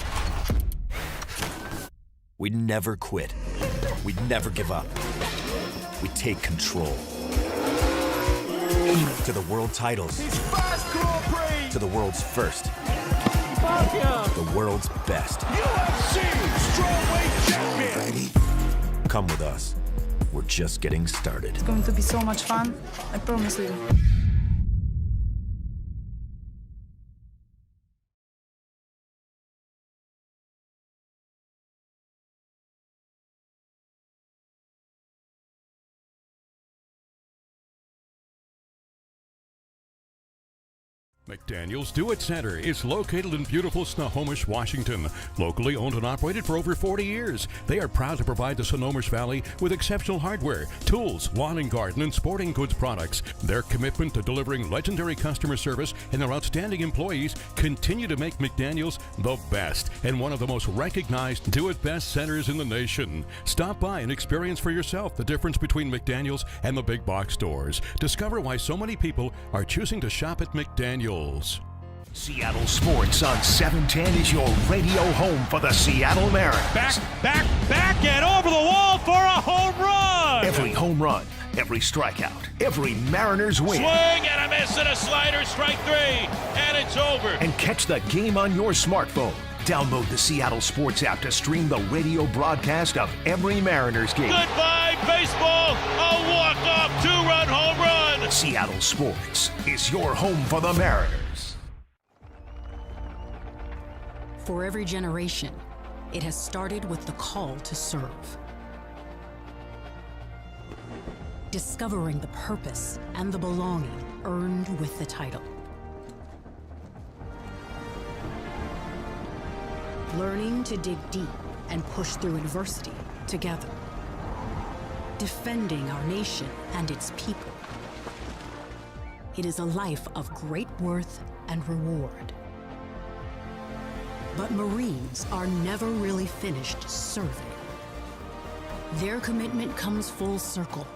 We never quit. We never give up. We take control. To the world titles. To the world's first. The world's best. UFC strawweight champion. Come with us. We're just getting started. It's going to be so much fun. I promise you. McDaniel's Do It Center is located in beautiful Snohomish, Washington. Locally owned and operated for over 40 years, they are proud to provide the Snohomish Valley with exceptional hardware, tools, lawn and garden, and sporting goods products. Their commitment to delivering legendary customer service and their outstanding employees continue to make McDaniel's the best and one of the most recognized Do It Best centers in the nation. Stop by and experience for yourself the difference between McDaniel's and the big box stores. Discover why so many people are choosing to shop at McDaniel's. Seattle Sports on 710 is your radio home for the Seattle Mariners. Back, and over the wall for a home run! Every home run, every strikeout, every Mariners win. Swing and a miss and a slider, strike 3, and it's over. And catch the game on your smartphone. Download the Seattle Sports app to stream the radio broadcast of every Mariners game. Goodbye, baseball! A walk-off 2-run home run! Seattle Sports is your home for the Mariners. For every generation, it has started with the call to serve. Discovering the purpose and the belonging earned with the title. Learning to dig deep and push through adversity together. Defending our nation and its people. It is a life of great worth and reward. But Marines are never really finished serving. Their commitment comes full circle,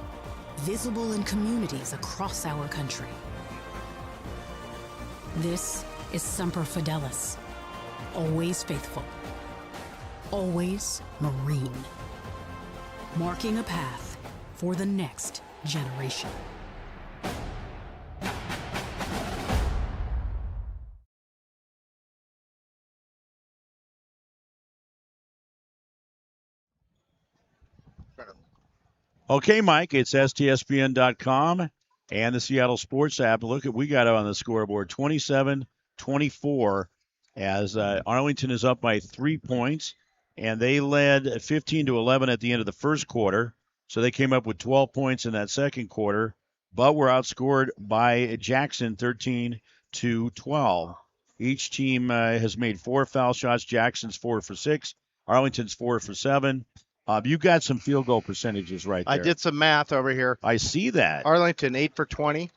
visible in communities across our country. This is Semper Fidelis, always faithful, always Marine, marking a path for the next generation. Okay, Mike, it's STSPN.com and the Seattle Sports app. Look at we got it on the scoreboard, 27-24, as Arlington is up by 3 points, and they led 15-11 at the end of the first quarter. So they came up with 12 points in that second quarter, but were outscored by Jackson 13-12. Each team has made 4 foul shots. Jackson's 4 for 6. Arlington's 4 for 7. You got some field goal percentages right there. I did some math over here. I see that. Arlington, 8 for 20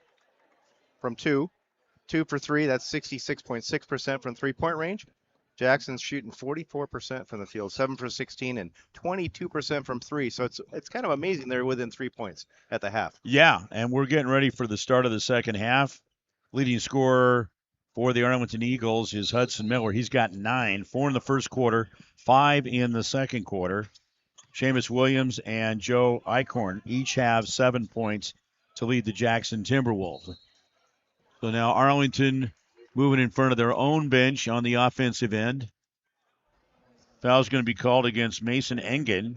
from 2. 2 for 3, that's 66.6% from three-point range. Jackson's shooting 44% from the field, 7 for 16, and 22% from 3. So it's kind of amazing they're within 3 points at the half. Yeah, and we're getting ready for the start of the second half. Leading scorer for the Arlington Eagles is Hudson Miller. He's got 9, 4 in the first quarter, 5 in the second quarter. Seamus Williams and Joe Eichhorn each have 7 points to lead the Jackson Timberwolves. So now Arlington moving in front of their own bench on the offensive end. Foul's going to be called against Mason Engen.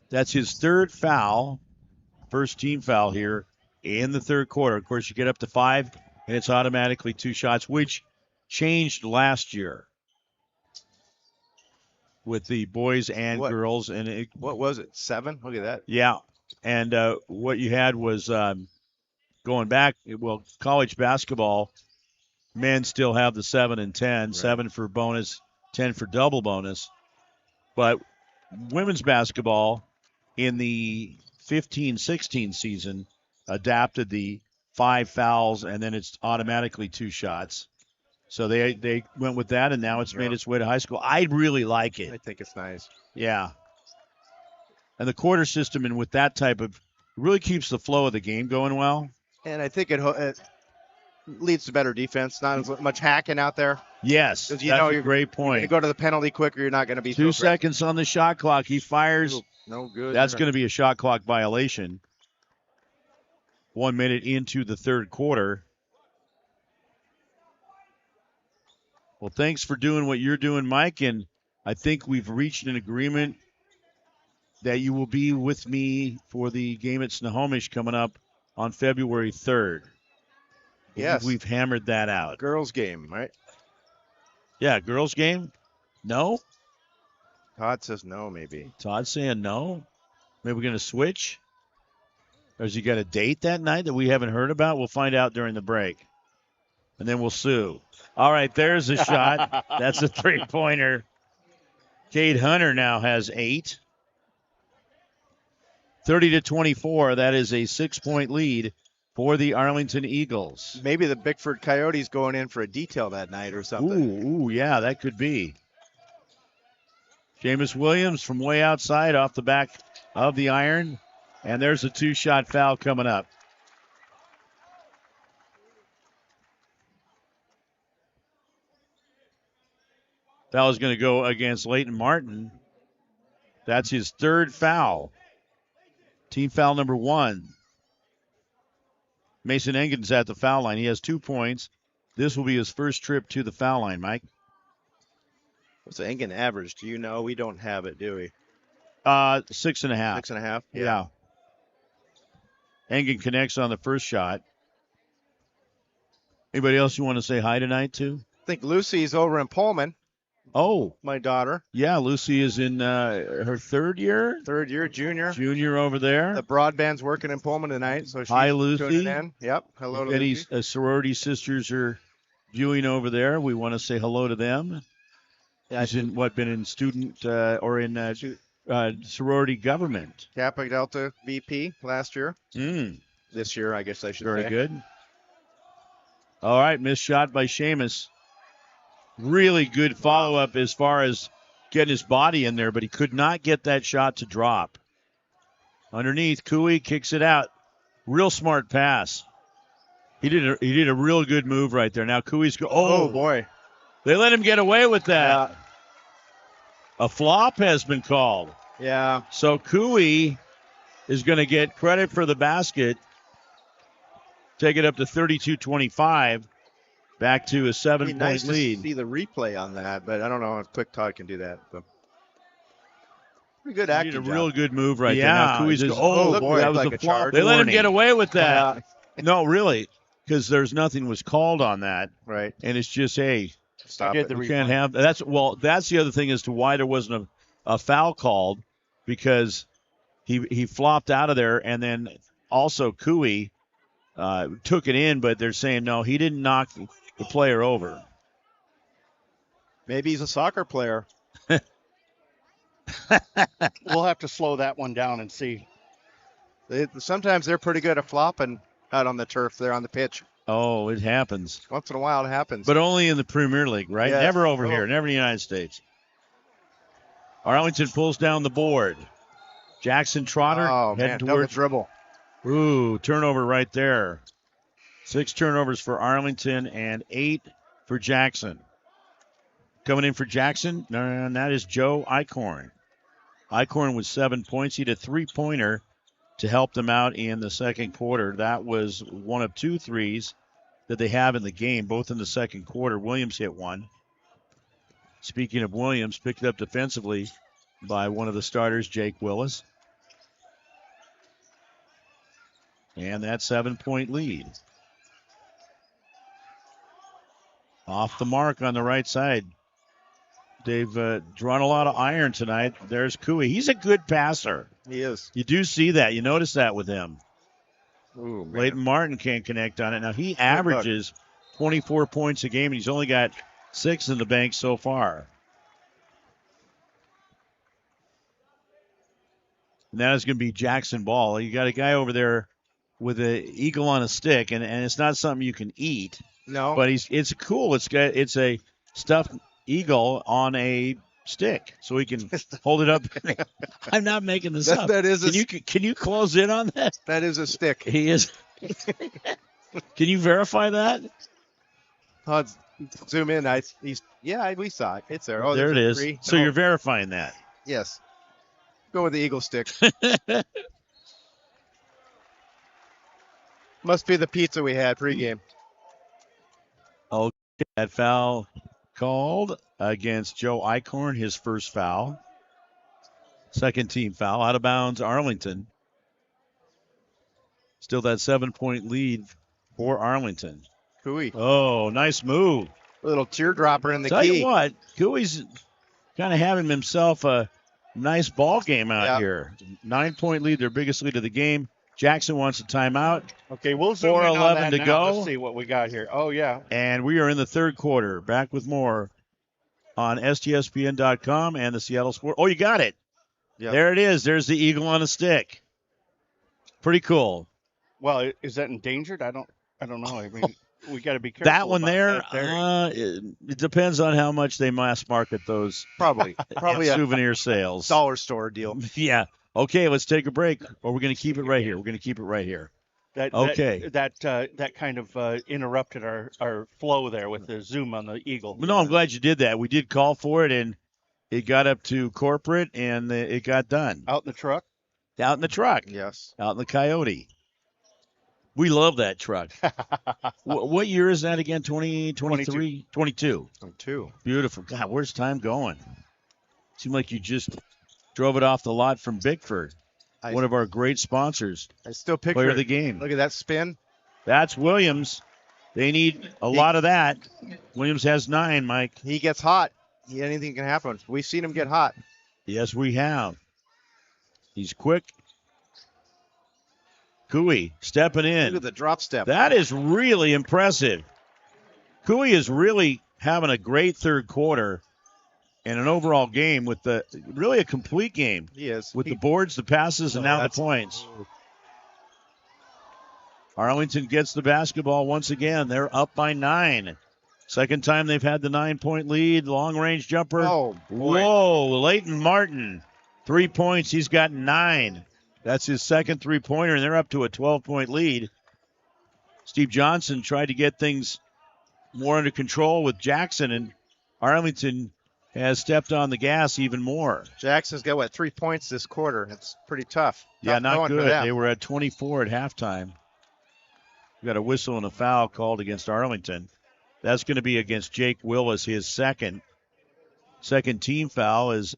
That's his 3rd foul, first team foul here in the third quarter. Of course, you get up to 5, and it's automatically 2 shots, which changed last year with the boys and girls. And what was it, 7? Look at that. Yeah, and what you had was going back, college basketball, men still have the 7 and 10, right. 7 for bonus, 10 for double bonus. But women's basketball in the 15-16 season adapted the 5 fouls, and then it's automatically 2 shots. So they went with that, and now it's made its way to high school. I really like it. I think it's nice. Yeah. And the quarter system, and with that type of, really keeps the flow of the game going well. And I think it leads to better defense, not as much hacking out there. Yes, that's a great point. You go to the penalty quicker, you're not going to be 2 seconds on the shot clock. He fires. No good. That's going to be a shot clock violation. 1 minute into the third quarter. Well, thanks for doing what you're doing, Mike, and I think we've reached an agreement that you will be with me for the game at Snohomish coming up on February 3rd. Yes. We've hammered that out. Girls game, right? Yeah, girls game? No? Todd says no, maybe. Todd's saying no? Maybe we're going to switch? Or has he got a date that night that we haven't heard about? We'll find out during the break. And then we'll sue. All right, there's a shot. That's a 3-pointer. Cade Hunter now has 8. 30-24. That is a 6-point lead for the Arlington Eagles. Maybe the Bickford Coyotes going in for a detail that night or something. Ooh, yeah, that could be. Seamus Williams from way outside off the back of the iron. And there's a 2-shot foul coming up. Foul is going to go against Leighton Martin. That's his 3rd foul. Team foul number 1. Mason Engen's at the foul line. He has 2 points. This will be his first trip to the foul line, Mike. What's the Engen average? Do you know? We don't have it, do we? 6.5. 6.5? Yeah. Engen connects on the first shot. Anybody else you want to say hi tonight to? I think Lucy's over in Pullman. Oh. My daughter. Yeah, Lucy is in her 3rd year? 3rd year, junior. Junior over there. The broadband's working in Pullman tonight, so she's hi, Lucy. tuning in. Yep. Hello to Lucy. Any sorority sisters are viewing over there. We want to say hello to them. Yeah, she's been in student or in sorority government. Kappa Delta VP last year. This year, I guess I should say. Very good. All right, missed shot by Seamus. Really good follow-up as far as getting his body in there, but he could not get that shot to drop. Underneath, Cooey kicks it out. Real smart pass. He did a real good move right there. Now Cooey's oh boy. They let him get away with that. A flop has been called. Yeah. So Cooey is going to get credit for the basket. Take it up to 32-25. Back to a 7-point nice lead. To see the replay on that, but I don't know if Quick Todd can do that. But pretty good acting. He did a real good move right there. Yeah, Now Kui's just- oh boy, that was like a a flop charge. They let him warning. get away with that. No, really, because there's nothing was called on that. Right. And it's just, hey, Stop it. We can't have that's the other thing as to why there wasn't a foul called, because he flopped out of there, and then also Kui took it in, but they're saying no, he didn't knock the player over. Maybe he's a soccer player. We'll have to slow that one down and see. Sometimes they're pretty good at flopping out on the turf there on the pitch. Oh, it happens. Once in a while it happens. But only in the Premier League, right? Yes. Never over here, never in the United States. Arlington pulls down the board. Jackson Trotter heading towards dribble. Ooh, turnover right there. 6 turnovers for Arlington and 8 for Jackson. Coming in for Jackson, and that is Joe Eichhorn. Eichhorn with 7 points. He had a 3-pointer to help them out in the second quarter. That was one of 2 threes that they have in the game, both in the second quarter. Williams hit one. Speaking of Williams, picked up defensively by one of the starters, Jake Willis. And that 7-point lead. Off the mark on the right side. They've drawn a lot of iron tonight. There's Kui. He's a good passer. He is. You do see that. You notice that with him. Ooh, man. Leighton Martin can't connect on it. Now, he averages 24 points a game, and he's only got 6 in the bank so far. And that is going to be Jackson ball. You got a guy over there with an eagle on a stick, and it's not something you can eat. No. But it's cool. It's a stuffed eagle on a stick, so he can hold it up. I'm not making this up. That is can you close in on that? That is a stick. He is. Can you verify that? Zoom in. We saw it. It's there. Oh, there it is. 3. So you're verifying that. Yes. Go with the eagle stick. Must be the pizza we had pregame. Okay, that foul called against Joe Eichhorn, his first foul. Second team foul, out of bounds, Arlington. Still that 7-point lead for Arlington. Kui. Oh, nice move. A little teardropper in the Tell key. you what, Kui's kind of having himself a nice ball game out here. 9-point lead, their biggest lead of the game. Jackson wants a timeout. Okay, we'll zoom in on 4:11 that to now. go. Let's see what we got here. Oh, yeah. And we are in the third quarter. Back with more on STSPN.com and the Seattle Sport. Oh, you got it. Yep. There it is. There's the eagle on a stick. Pretty cool. Well, is that endangered? I don't know. I mean, we got to be careful. That one about there, that it depends on how much they mass market those. Probably a souvenir sales. dollar store deal. Yeah. Okay, let's take a break, or we're going to keep it right here. We're going to keep it right here. Okay. That kind of interrupted our flow there with the zoom on the eagle. No, I'm glad you did that. We did call for it, and it got up to corporate, and it got done. Out in the truck? Out in the truck. Yes. Out in the Coyote. We love that truck. What year is that again? 2023? 22. 22. Beautiful. God, where's time going? Seemed like you just drove it off the lot from Bickford, one of our great sponsors. I still picture player of the game. Look at that spin. That's Williams. They need a lot of that. Williams has 9, Mike. He gets hot. Anything can happen. We've seen him get hot. Yes, we have. He's quick. Kui stepping in. Look at the drop step. That is really impressive. Kui is really having a great third quarter and an overall game with really a complete game. He is. With the boards, the passes, and now the points. Arlington gets the basketball once again. They're up by 9. Second time they've had the 9-point lead. Long-range jumper. Oh, boy. Whoa, Leighton Martin. 3 points. He's got 9. That's his second three-pointer, and they're up to a 12-point lead. Steve Johnson tried to get things more under control with Jackson, and Arlington has stepped on the gas even more. Jackson's got, 3 points this quarter? It's pretty tough. Yeah, Tough not going for good. them. They were at 24 at halftime. We got a whistle and a foul called against Arlington. That's going to be against Jake Willis, his second team foul, as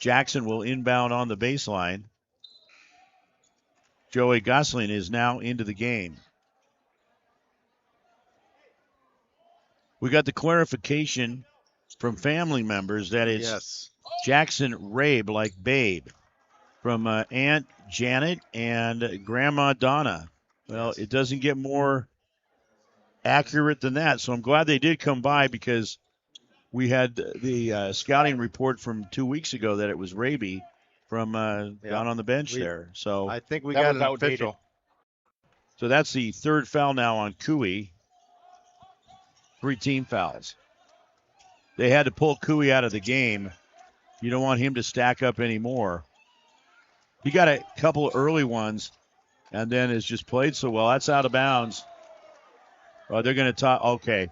Jackson will inbound on the baseline. Joey Gosling is now into the game. We got the clarification from family members that it's Jackson Rabe, like Babe, from Aunt Janet and Grandma Donna. Well, it doesn't get more accurate than that, so I'm glad they did come by, because we had the scouting report from 2 weeks ago that it was Rabe from down on the bench there. So I think we got an official. So that's the third foul now on Cooey. 3 team fouls. They had to pull Cooey out of the game. You don't want him to stack up anymore. He got a couple early ones and then has just played so well. That's out of bounds. They're going to talk. Okay.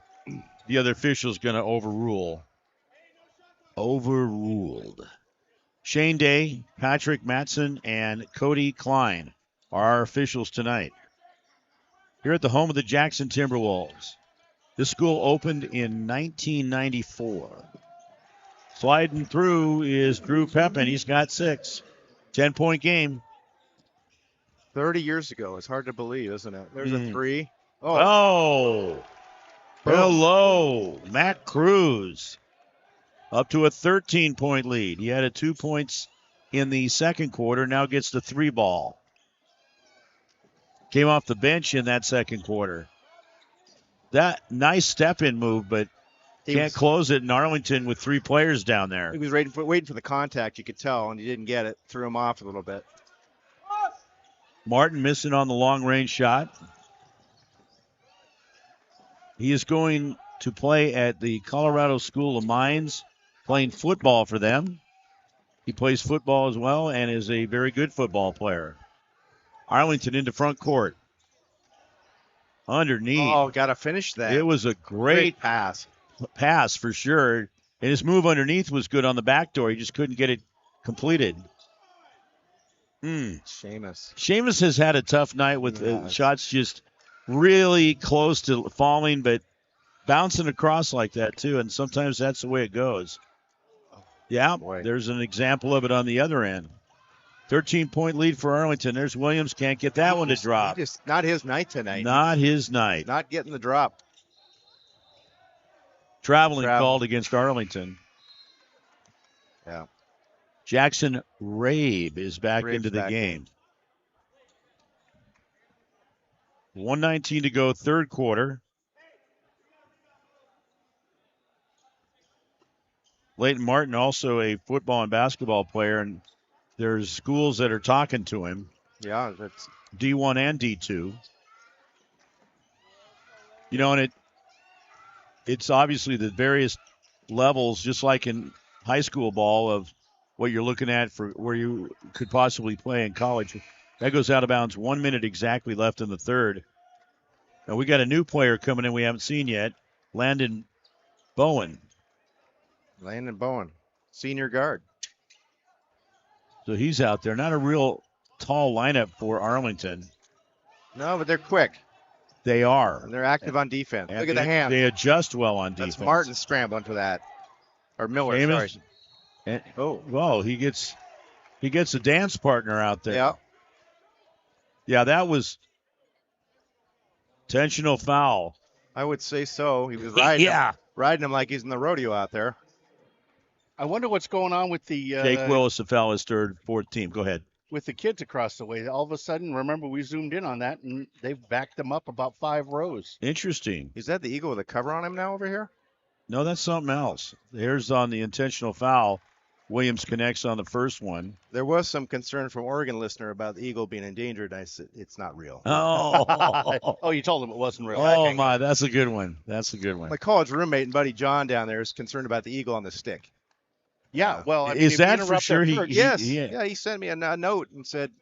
The other official's going to overrule. Overruled. Shane Day, Patrick Matson, and Cody Klein are our officials tonight. Here at the home of the Jackson Timberwolves. This school opened in 1994. Sliding through is Drew Pepin. He's got 6. 10-point game. 30 years ago. It's hard to believe, isn't it? There's a 3. Oh. Hello. Matt Cruz. Up to a 13-point lead. He had 2 points in the second quarter. Now gets the 3 ball. Came off the bench in that second quarter. That nice step-in move, but can't close it in Arlington with 3 players down there. He was waiting for the contact, you could tell, and he didn't get it. Threw him off a little bit. Martin missing on the long-range shot. He is going to play at the Colorado School of Mines, playing football for them. He plays football as well and is a very good football player. Arlington into front court. Underneath. Oh, got to finish that. It was a great pass. Pass for sure. And his move underneath was good on the back door. He just couldn't get it completed. Seamus has had a tough night with shots just really close to falling, but bouncing across like that too. And sometimes that's the way it goes. Yeah, there's an example of it on the other end. 13-point lead for Arlington. There's Williams. Can't get that one to drop. Just not his night tonight. Not his night. Not getting the drop. Traveling called against Arlington. Yeah. Jackson Rabe is back into the game. 1:19 to go, third quarter. Leighton Martin, also a football and basketball player, and there's schools that are talking to him. Yeah, that's D1 and D2. You know, and it's obviously the various levels, just like in high school ball, of what you're looking at for where you could possibly play in college. That goes out of bounds. 1 minute exactly left in the third. Now we got a new player coming in we haven't seen yet, Landon Bowen. Senior guard. So he's out there. Not a real tall lineup for Arlington. No, but they're quick. They are. And they're active on defense. Look at the hand. They adjust well on defense. That's Martin scrambling for that. Or Miller, sorry. And, well, he gets a dance partner out there. Yeah. Yeah, that was intentional foul. I would say so. He was riding him like he's in the rodeo out there. I wonder what's going on with the Jake Willis, the foul, his third, fourth team. Go ahead. With the kids across the way. All of a sudden, remember, we zoomed in on that, and they've backed them up about 5 rows. Interesting. Is that the Eagle with a cover on him now over here? No, that's something else. Here's on the intentional foul. Williams connects on the first one. There was some concern from Oregon listener about the Eagle being endangered. I said, it's not real. Oh, you told him it wasn't real. Oh, my, that's a good one. That's a good one. My college roommate and buddy John down there is concerned about the Eagle on the stick. Yeah, well, I mean, is that for sure? Yes. He sent me a note and said,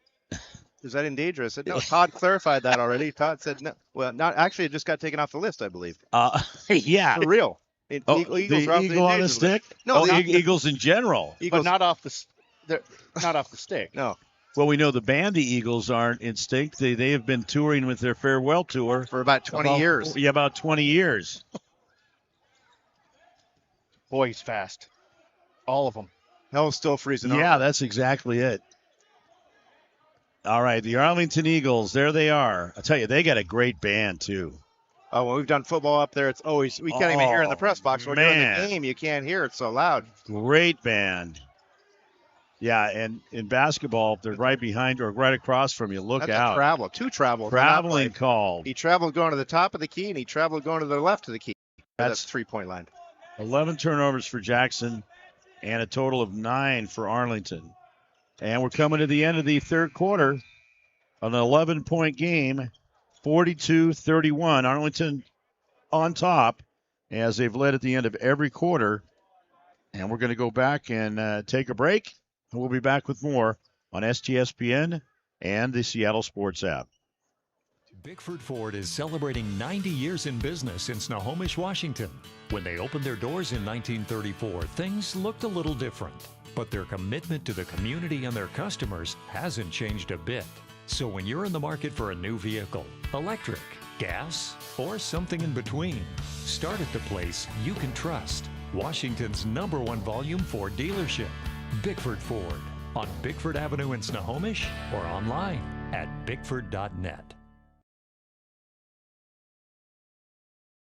is that endangered? I said, no, Todd clarified that already. Todd said, no. Well, not actually, it just got taken off the list, I believe. Yeah. For real. Eagles the eagle on the stick? No, Eagles in general. But not off not off the stick. No. Well, we know the band, the Eagles, aren't in sync. They have been touring with their farewell tour for about 20 years. Yeah, about 20 years. Boy, he's fast. All of them. Hell's still freezing. Yeah, that's exactly it. All right, the Arlington Eagles, there they are. I tell you, they got a great band, too. Oh, when we've done football up there, it's always, we can't even hear in the press box. When during the game, you can't hear it so loud. Great band. Yeah, and in basketball, they're right behind or right across from you. Look out. Two travels. Traveling called. He traveled going to the top of the key, and he traveled going to the left of the key. That's 3-point line. 11 turnovers for Jackson and a total of 9 for Arlington. And we're coming to the end of the third quarter. An 11-point game, 42-31. Arlington on top as they've led at the end of every quarter. And we're going to go back and take a break. And we'll be back with more on STSPN and the Seattle Sports app. Bickford Ford is celebrating 90 years in business in Snohomish, Washington. When they opened their doors in 1934, things looked a little different. But their commitment to the community and their customers hasn't changed a bit. So when you're in the market for a new vehicle, electric, gas, or something in between, start at the place you can trust. Washington's #1 volume Ford dealership, Bickford Ford, on Bickford Avenue in Snohomish or online at bickford.net.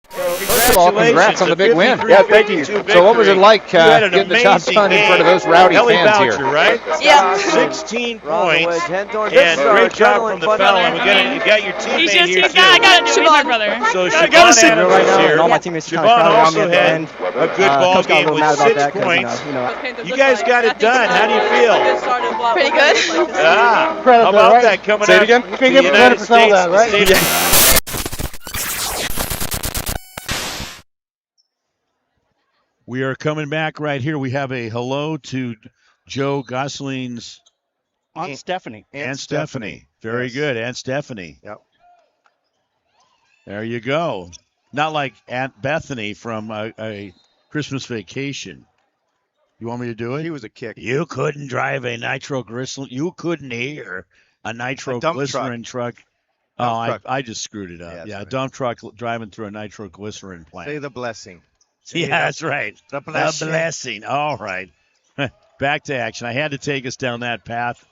First of all, congrats on the big win. Yeah, thank you. So what was it like getting the job done in front of those rowdy fans here? Right? Yeah. 16 points. And great job from the fellow. You got your teammate here, too. I got a new brother. So Siobhan Adams is here. All my teammates Siobhan also had a good ball game with 6 points. You guys got it done. How do you feel? Pretty good. How about that coming out of the United States? We are coming back right here. We have a hello to Joe Gosling's Aunt Stephanie. Aunt Stephanie. Very good, Aunt Stephanie. Yep. There you go. Not like Aunt Bethany from a Christmas Vacation. You want me to do it? He was a kick. You couldn't drive a nitroglycerin. You couldn't hear a nitroglycerin truck. I just screwed it up. Yeah, a dump truck driving through a nitroglycerin plant. Say the blessing. Yeah, that's right. The blessing. All right. Back to action. I had to take us down that path,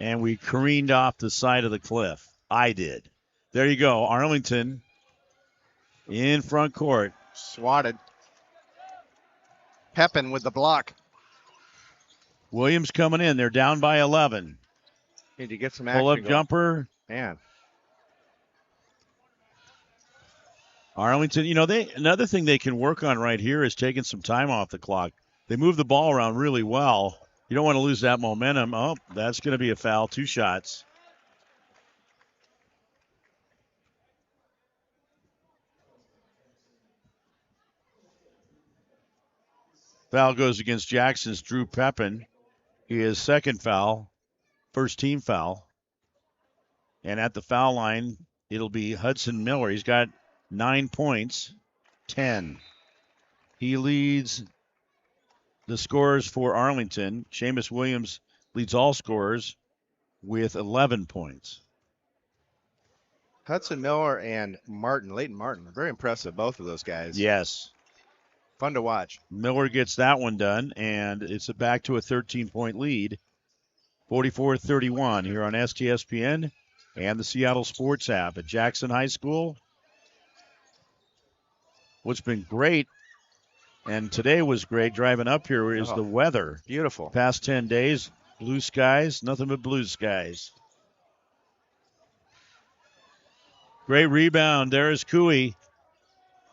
and we careened off the side of the cliff. I did. There you go. Arlington in front court. Swatted. Pepin with the block. Williams coming in. They're down by 11. Need to get some action. Pull-up jumper. Man. Arlington, another thing they can work on right here is taking some time off the clock. They move the ball around really well. You don't want to lose that momentum. Oh, that's going to be a foul. 2 shots. Foul goes against Jackson's Drew Pepin. His second foul, first team foul. And at the foul line, it'll be Hudson Miller. He's got 9 points, 10. He leads the scorers for Arlington. Seamus Williams leads all scorers with 11 points. Hudson Miller and Leighton Martin, very impressive, both of those guys. Yes. Fun to watch. Miller gets that one done, and it's back to a 13-point lead, 44-31 here on STSPN and the Seattle Sports app at Jackson High School. What's been great, and today was great driving up here, is the weather. Beautiful. Past 10 days, blue skies, nothing but blue skies. Great rebound. There's Cooey.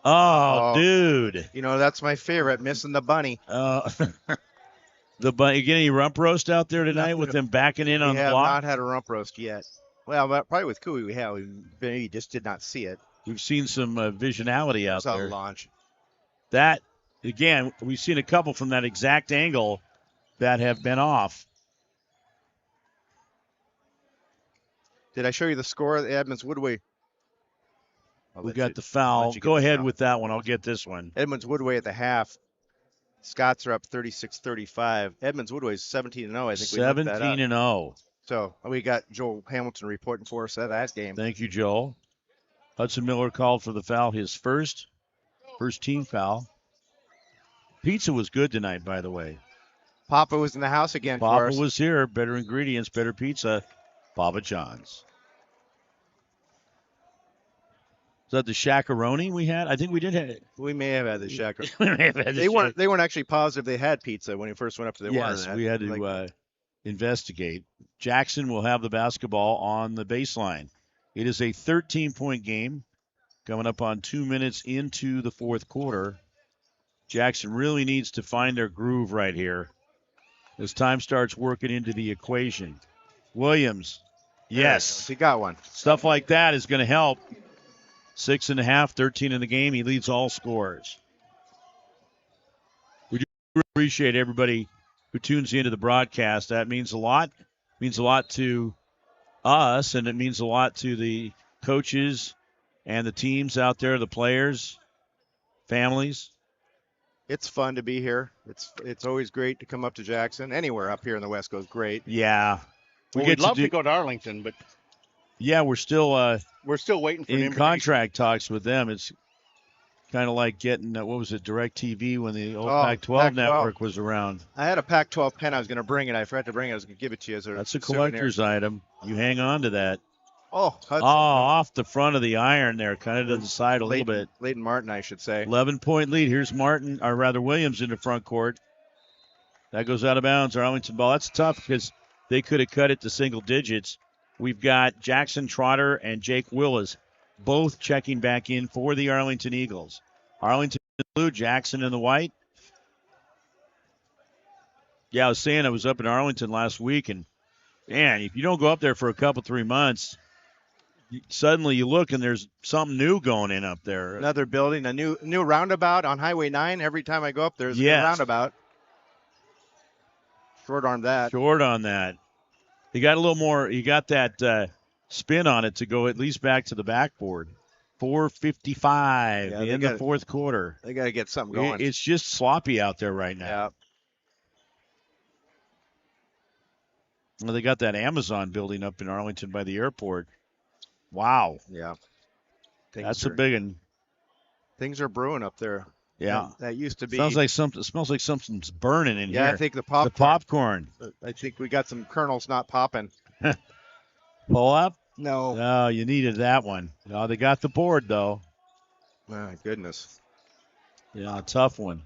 Oh, dude. That's my favorite, missing the bunny. The bunny. You get any rump roast out there tonight with them backing in on the block? We have not had a rump roast yet. Well, probably with Cooey we have. We just did not see it. We've seen some visionality out there. Launch. That, again, we've seen a couple from that exact angle that have been off. Did I show you the score of the Edmonds Woodway? We got the foul. Go ahead with that one. I'll get this one. Edmonds Woodway at the half. Scots are up 36-35. Edmonds Woodway is 17-0. I think we looked that up. 17-0. So we got Joel Hamilton reporting for us at that game. Thank you, Joel. Hudson Miller called for the foul, his first team foul. Pizza was good tonight, by the way. Papa was in the house again for Papa us. was here. Better ingredients, better pizza. Papa John's. Is that the shakaroni we had? I think we did have it. We may have had the shakaroni. We may have had the They weren't actually positive they had pizza when we first went up to the Yes, we had to investigate. Jackson will have the basketball on the baseline. It is a 13-point game coming up on 2 minutes into the fourth quarter. Jackson really needs to find their groove right here as time starts working into the equation. Williams, yes. He got one. Stuff like that is going to help. 6.5, 13 in the game. He leads all scorers. We do appreciate everybody who tunes into the broadcast. That means a lot. It means a lot to us, and it means a lot to the coaches and the teams out there, the players, families. It's fun to be here. It's always great to come up to Jackson. Anywhere up here in the West Coast, great. Yeah. We'd love to go to Arlington, but yeah, we're still waiting for in contract talks with them. It's kind of like getting what was it, DirecTV when the old Pac-12 network was around. I had a Pac-12 pen I was going to bring, and I forgot to bring it. I was going to give it to you as a That's a collector's item. You hang on to that. Oh, Hudson. Off the front of the iron there, kind of to the side a little bit. Leighton Martin, I should say. 11-point lead. Here's Williams in the front court. That goes out of bounds. Arlington ball. That's tough because they could have cut it to single digits. We've got Jackson Trotter and Jake Willis both checking back in for the Arlington Eagles. Arlington in the blue, Jackson in the white. Yeah, I was saying I was up in Arlington last week, and man, if you don't go up there for a couple, 3 months, suddenly you look and there's something new going in up there. Another building, a new roundabout on Highway 9. Every time I go up, there's a new roundabout. Short on that. You got a little more. You got that spin on it to go at least back to the backboard. 4:55 in the fourth quarter. They got to get something going. It's just sloppy out there right now. Yeah. Well, they got that Amazon building up in Arlington by the airport. Wow. Yeah. That's a big one. Things are brewing up there. Yeah. That used to be. Smells like something's burning in here. Yeah, I think the popcorn. I think we got some kernels not popping. Pull up? No. No, you needed that one. No, they got the board, though. My goodness. Yeah, tough one.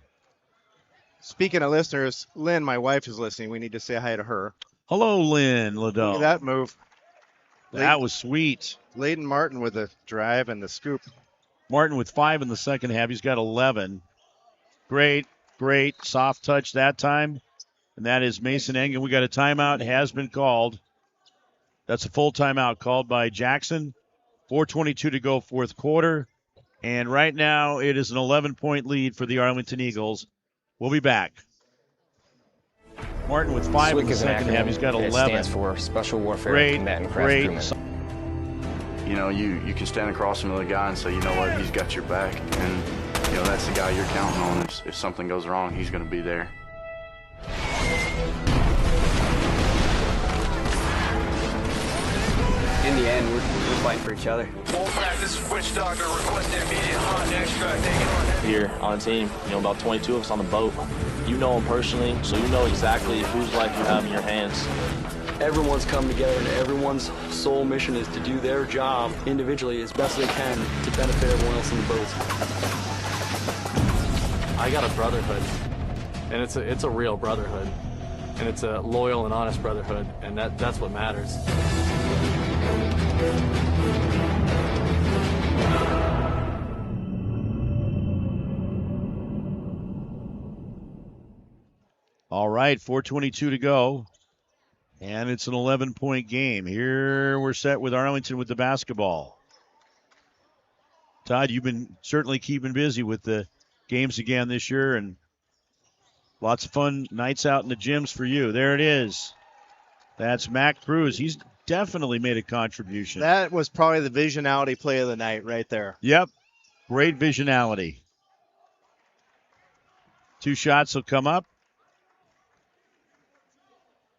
Speaking of listeners, Lynn, my wife, is listening. We need to say hi to her. Hello, Lynn Liddell. Look at that move. That was sweet. Leighton Martin with the drive and the scoop. Martin with 5 in the second half. He's got 11. Great soft touch that time. And that is Mason Engen. We got a timeout. Has been called. That's a full timeout called by Jackson. 4:22 to go, fourth quarter. And right now it is an 11-point lead for the Arlington Eagles. We'll be back. Martin with 5 in the second half. He's got 11. It stands for Special Warfare Combatant Craft Crewman. You know, you can stand across from the guy and say, you know what, he's got your back. And, you know, that's the guy you're counting on. If something goes wrong, he's going to be there. In the end, we're fighting for each other. Wolfpack, this is Witch Doctor. Request immediate hot extract. Here on the team, about 22 of us on the boat. You know them personally, so you know exactly whose life you have in your hands. Everyone's come together, and everyone's sole mission is to do their job individually as best they can to benefit everyone else in the boat. I got a brotherhood, and it's a real brotherhood, and it's a loyal and honest brotherhood, and that's what matters. All right, 4:22 to go. And it's an 11-point game. Here we're set with Arlington with the basketball. Todd, you've been certainly keeping busy with the games again this year, and lots of fun nights out in the gyms for you. There it is. That's Mac Cruz. He's definitely made a contribution. That was probably the visionality play of the night right there. Yep. Great visionality. 2 shots will come up.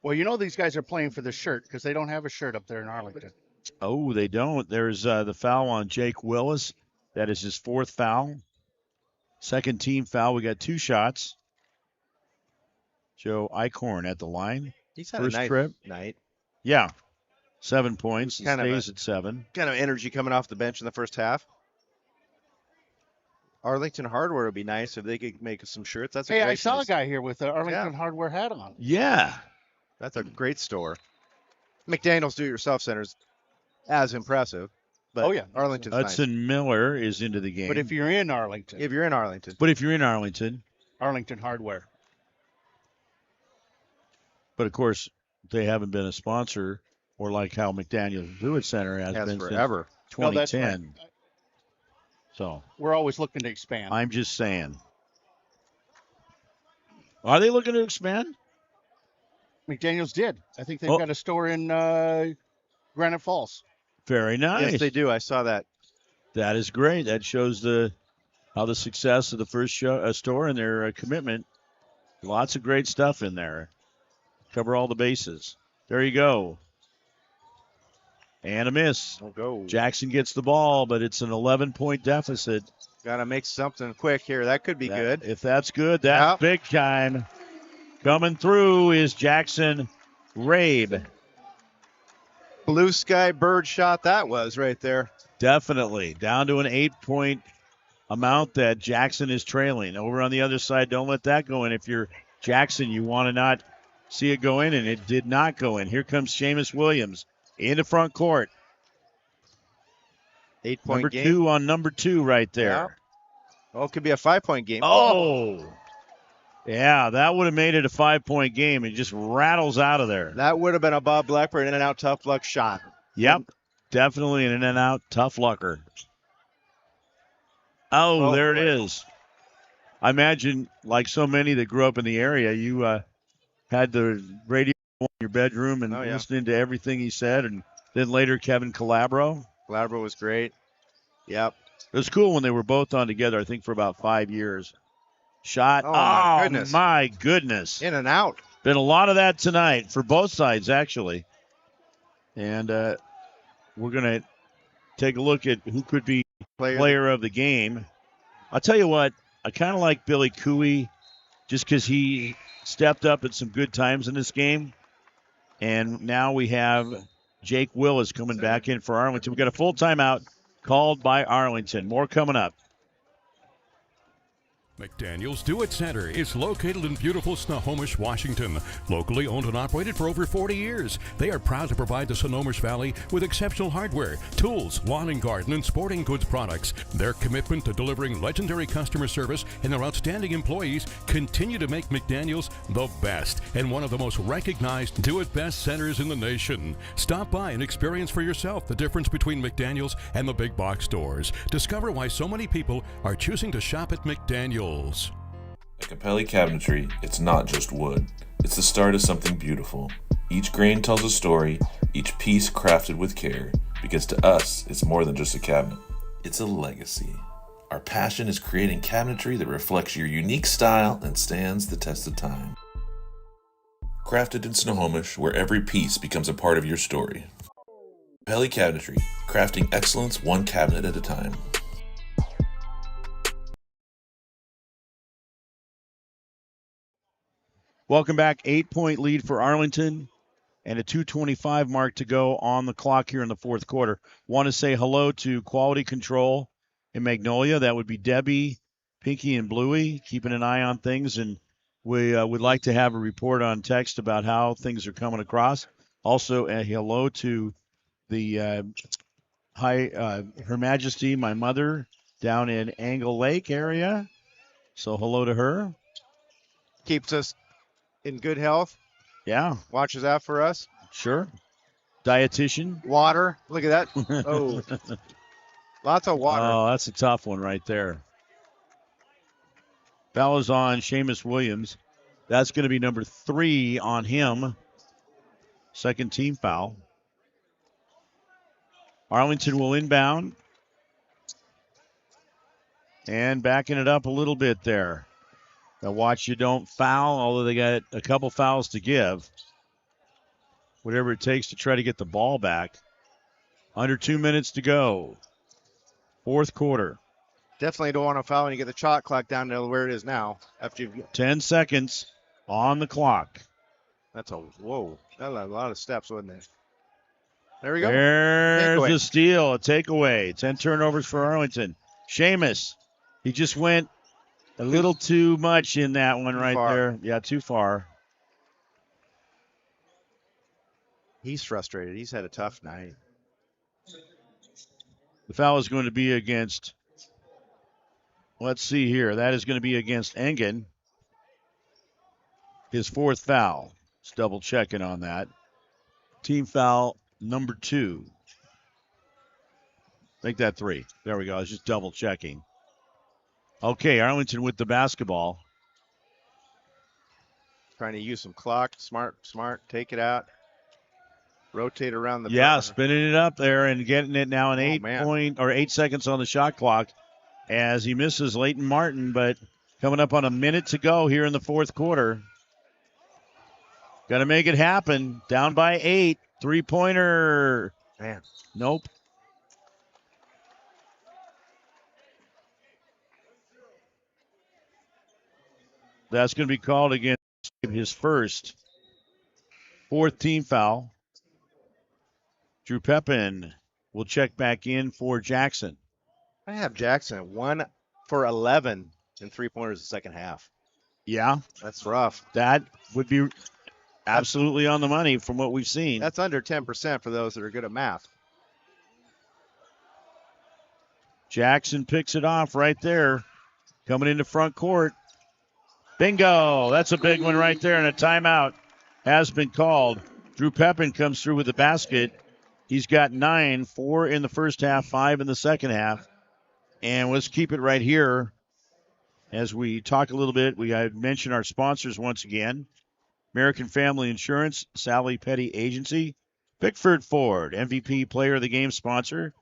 Well, you know these guys are playing for the shirt because they don't have a shirt up there in Arlington. Oh, they don't. There's the foul on Jake Willis. That is his 4th foul. Second team foul. We got 2 shots. Joe Eichhorn at the line. He's had First a nice trip. night. Yeah. 7 points. He Kind of stays at 7. Kind of energy coming off the bench in the first half. Arlington Hardware would be nice if they could make some shirts. That's a Hey, great I saw nice. a guy here with an Arlington Hardware hat on. Yeah. That's a great store. McDaniel's Do-It-Yourself Center's as impressive. But Oh, yeah. Arlington's Hudson Miller is into the game. But if you're in Arlington, Arlington Hardware. But of course, they haven't been a sponsor, or like how McDaniel's Do It Center has been forever. since No, that's 2010. right. So We're always looking to expand. I'm just saying. Are they looking to expand? McDaniel's did. I think they've Oh. got a store in Granite Falls. Very nice. Yes, they do. I saw that. That is great. That shows how the success of the first store and their commitment. Lots of great stuff in there. Cover all the bases. There you go. And a miss. We'll go. Jackson gets the ball, but it's an 11-point deficit. Got to make something quick here. That could be good. If that's good, that's big time. Coming through is Jackson Rabe. Blue sky bird shot that was right there. Definitely. Down to an 8-point amount that Jackson is trailing. Over on the other side, don't let that go in. If you're Jackson, you want to not see it go in, and it did not go in. Here comes Seamus Williams into front court. 8-point Number game. 2 on number 2 right there. Yeah. Well, it could be a 5-point game. Oh! Yeah, that would have made it a 5-point game. It just rattles out of there. That would have been a Bob Blackburn in and out tough luck shot. Yep, definitely an in and out tough lucker. Oh, there it is. I imagine, like so many that grew up in the area, you had the radio in your bedroom and listening to everything he said, and then later Kevin Calabro. Calabro was great. Yep. It was cool when they were both on together, I think, for about 5 years. Shot. Oh, my goodness. My goodness. In and out. Been a lot of that tonight for both sides, actually. And we're going to take a look at who could be player of the game. I'll tell you what, I kind of like Billy Cooey just because he stepped up at some good times in this game. And now we have Jake Willis coming back in for Arlington. We've got a full timeout called by Arlington. More coming up. McDaniel's Do It Center is located in beautiful Snohomish, Washington. Locally owned and operated for over 40 years, they are proud to provide the Snohomish Valley with exceptional hardware, tools, lawn and garden, and sporting goods products. Their commitment to delivering legendary customer service and their outstanding employees continue to make McDaniel's the best and one of the most recognized Do It Best centers in the nation. Stop by and experience for yourself the difference between McDaniel's and the big box stores. Discover why so many people are choosing to shop at McDaniel's. At Capelli Cabinetry, it's not just wood. It's the start of something beautiful. Each grain tells a story, each piece crafted with care, because to us, it's more than just a cabinet. It's a legacy. Our passion is creating cabinetry that reflects your unique style and stands the test of time. Crafted in Snohomish, where every piece becomes a part of your story. Capelli Cabinetry, crafting excellence one cabinet at a time. Welcome back. 8-point lead for Arlington and a 2:25 mark to go on the clock here in the fourth quarter. Want to say hello to Quality Control in Magnolia. That would be Debbie, Pinky, and Bluey, keeping an eye on things. And we would like to have a report on text about how things are coming across. Also, a hello to the Her Majesty, my mother, down in Angle Lake area. So hello to her. Keeps us in good health. Yeah. Watches out for us. Sure. Dietitian. Water. Look at that. Oh. Lots of water. Oh, that's a tough one right there. Foul on Seamus Williams. That's going to be number 3 on him. Second team foul. Arlington will inbound. And backing it up a little bit there. Now watch you don't foul, although they got a couple fouls to give. Whatever it takes to try to get the ball back. Under 2 minutes to go. Fourth quarter. Definitely don't want to foul when you get the shot clock down to where it is now. After you've 10 seconds on the clock. That's a lot of steps, wasn't it? There we go. There's the steal, a takeaway. 10 turnovers for Arlington. Seamus, he just went a little too much in that one right there. Yeah, too far. He's frustrated. He's had a tough night. The foul is going to be against, let's see here. That is going to be against Engen. His fourth foul. Just double checking on that. Team foul number 2. Make that 3. There we go. I was just double checking. Okay, Arlington with the basketball. Trying to use some clock. Smart. Take it out. Rotate around the Yeah, perimeter. spinning it up there and getting it now in 8 seconds on the shot clock as he misses Leighton Martin, but coming up on a minute to go here in the fourth quarter. Got to make it happen. Down by 8. 3-pointer. Man. Nope. That's going to be called against his first. Fourth team foul. Drew Pepin will check back in for Jackson. I have Jackson at 1 for 11 in 3-pointers the second half. Yeah. That's rough. That would be absolutely on the money from what we've seen. That's under 10% for those that are good at math. Jackson picks it off right there. Coming into front court. Bingo. That's a big one right there, and a timeout has been called. Drew Pepin comes through with the basket. He's got 9, 4 in the first half, 5 in the second half. And let's keep it right here as we talk a little bit. We mentioned our sponsors once again. American Family Insurance, Sally Petty Agency, Bickford Ford, MVP Player of the Game sponsor,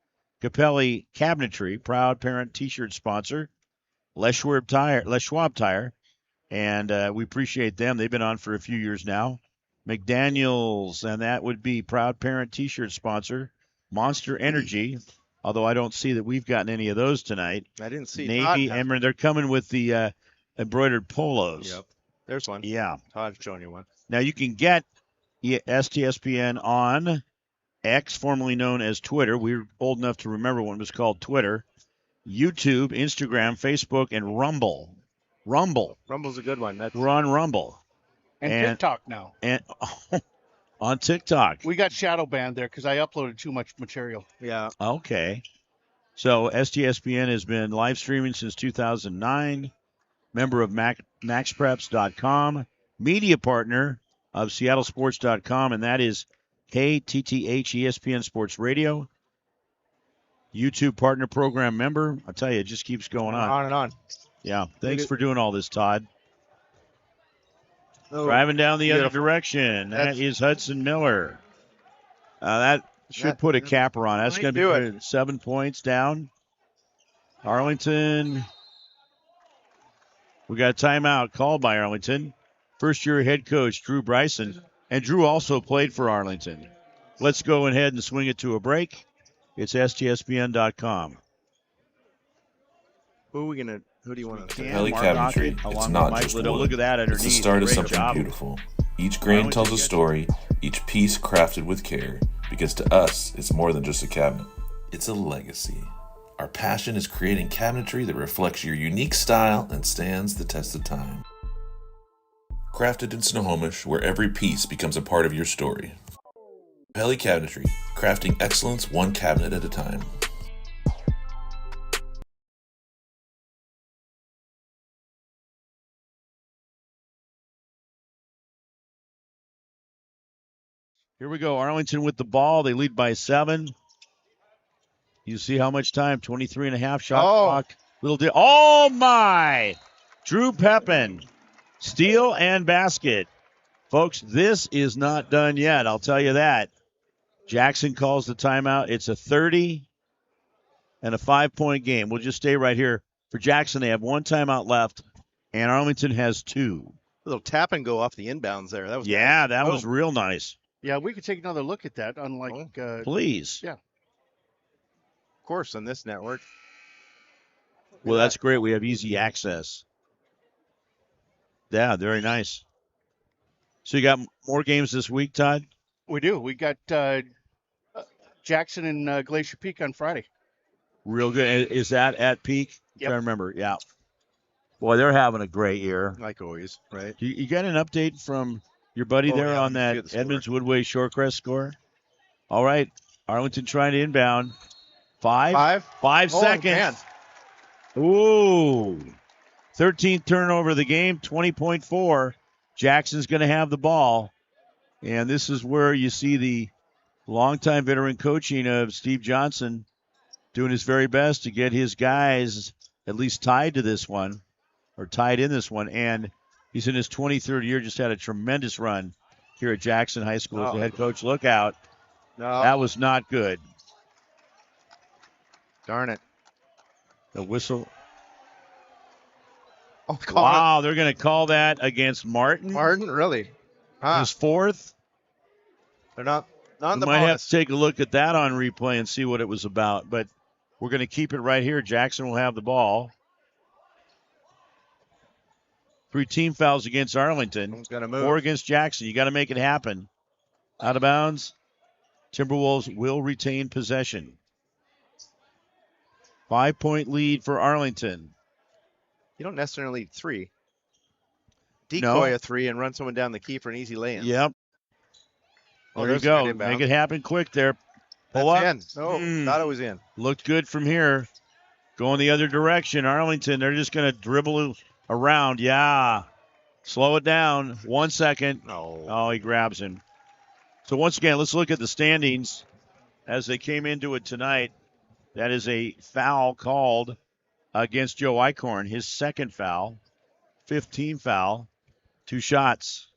Capelli Cabinetry, proud parent T-shirt sponsor, Les Schwab Tire, and we appreciate them. They've been on for a few years now. McDaniels, and that would be proud parent T-shirt sponsor, Monster Energy, although I don't see that we've gotten any of those tonight. I didn't see Navy, Emerald. They're coming with the embroidered polos. Yep. There's one. Yeah. Todd's showing you one. Now you can get STSPN on X, formerly known as Twitter. We're old enough to remember when it was called Twitter. YouTube, Instagram, Facebook, and Rumble. Rumble's a good one. We're on Rumble. And TikTok now. And on TikTok. We got shadow banned there because I uploaded too much material. Yeah. Okay. So STSPN has been live streaming since 2009. Member of MaxPreps.com. Media partner of SeattleSports.com, and that is KTTH ESPN Sports Radio. YouTube partner program member. I tell you, it just keeps going on. On and on. Yeah. Thanks for doing all this, Todd. Driving down the other direction. That is Hudson Miller. That should put a capper on. That's going to be 7 points down. Arlington. We got a timeout called by Arlington. First-year head coach Drew Bryson. And Drew also played for Arlington. Let's go ahead and swing it to a break. It's STSPN.com. Who do you want to Capelli Cabinetry, it's not just wood. Look at that underneath. It's the start of something beautiful. Each grain tells a story, each piece crafted with care, because to us, it's more than just a cabinet. It's a legacy. Our passion is creating cabinetry that reflects your unique style and stands the test of time. Crafted in Snohomish, where every piece becomes a part of your story. Capelli Cabinetry, crafting excellence one cabinet at a time. Here we go. Arlington with the ball. They lead by 7. You see how much time? 23 and a half shot clock. Oh, my! Drew Pepin. Steal and basket. Folks, this is not done yet. I'll tell you that. Jackson calls the timeout. It's a 30 and a 5-point game. We'll just stay right here. For Jackson, they have 1 timeout left, and Arlington has 2. A little tap and go off the inbounds there. That was nice. That Oh. was real nice. Yeah, we could take another look at that. Unlike, please. Yeah. Of course, on this network. Well, that's great. We have easy access. Yeah, very nice. So you got more games this week, Todd? We do. We got Jackson and Glacier Peak on Friday. Real good. Is that at Peak? Yep. I remember. Yeah. Boy, they're having a great year. Like always, right? You got an update from your buddy there on that Edmonds Woodway Shorecrest score? All right. Arlington trying to inbound. 5 seconds. Man. Ooh. 13th turnover of the game, 20.4. Jackson's going to have the ball. And this is where you see the longtime veteran coaching of Steve Johnson doing his very best to get his guys at least tied to this one, or tied in this one. And he's in his 23rd year, just had a tremendous run here at Jackson High School as the head coach. Look out. No. That was not good. Darn it. The whistle. Oh, wow, they're going to call that against Martin. Martin, really? Huh. His 4th. They're not on the might have bonus. to take a look at that on replay and see what it was about. But we're going to keep it right here. Jackson will have the ball. 3 team fouls against Arlington. Gonna move. 4 against Jackson. You got to make it happen. Out of bounds. Timberwolves will retain possession. 5-point lead for Arlington. You don't necessarily need 3. Decoy a 3 and run someone down the key for an easy lay-in. Yep. Oh, There you there's a good go. inbound. Make it happen quick there. Pull That's up. in. Oh, thought it was in. Looked good from here. Going the other direction. Arlington, they're just going to dribble around. Yeah. Slow it down. 1 second. No. Oh, he grabs him. So once again, let's look at the standings as they came into it tonight. That is a foul called against Joe Eichhorn. His 2nd foul. 15 foul. 2 shots.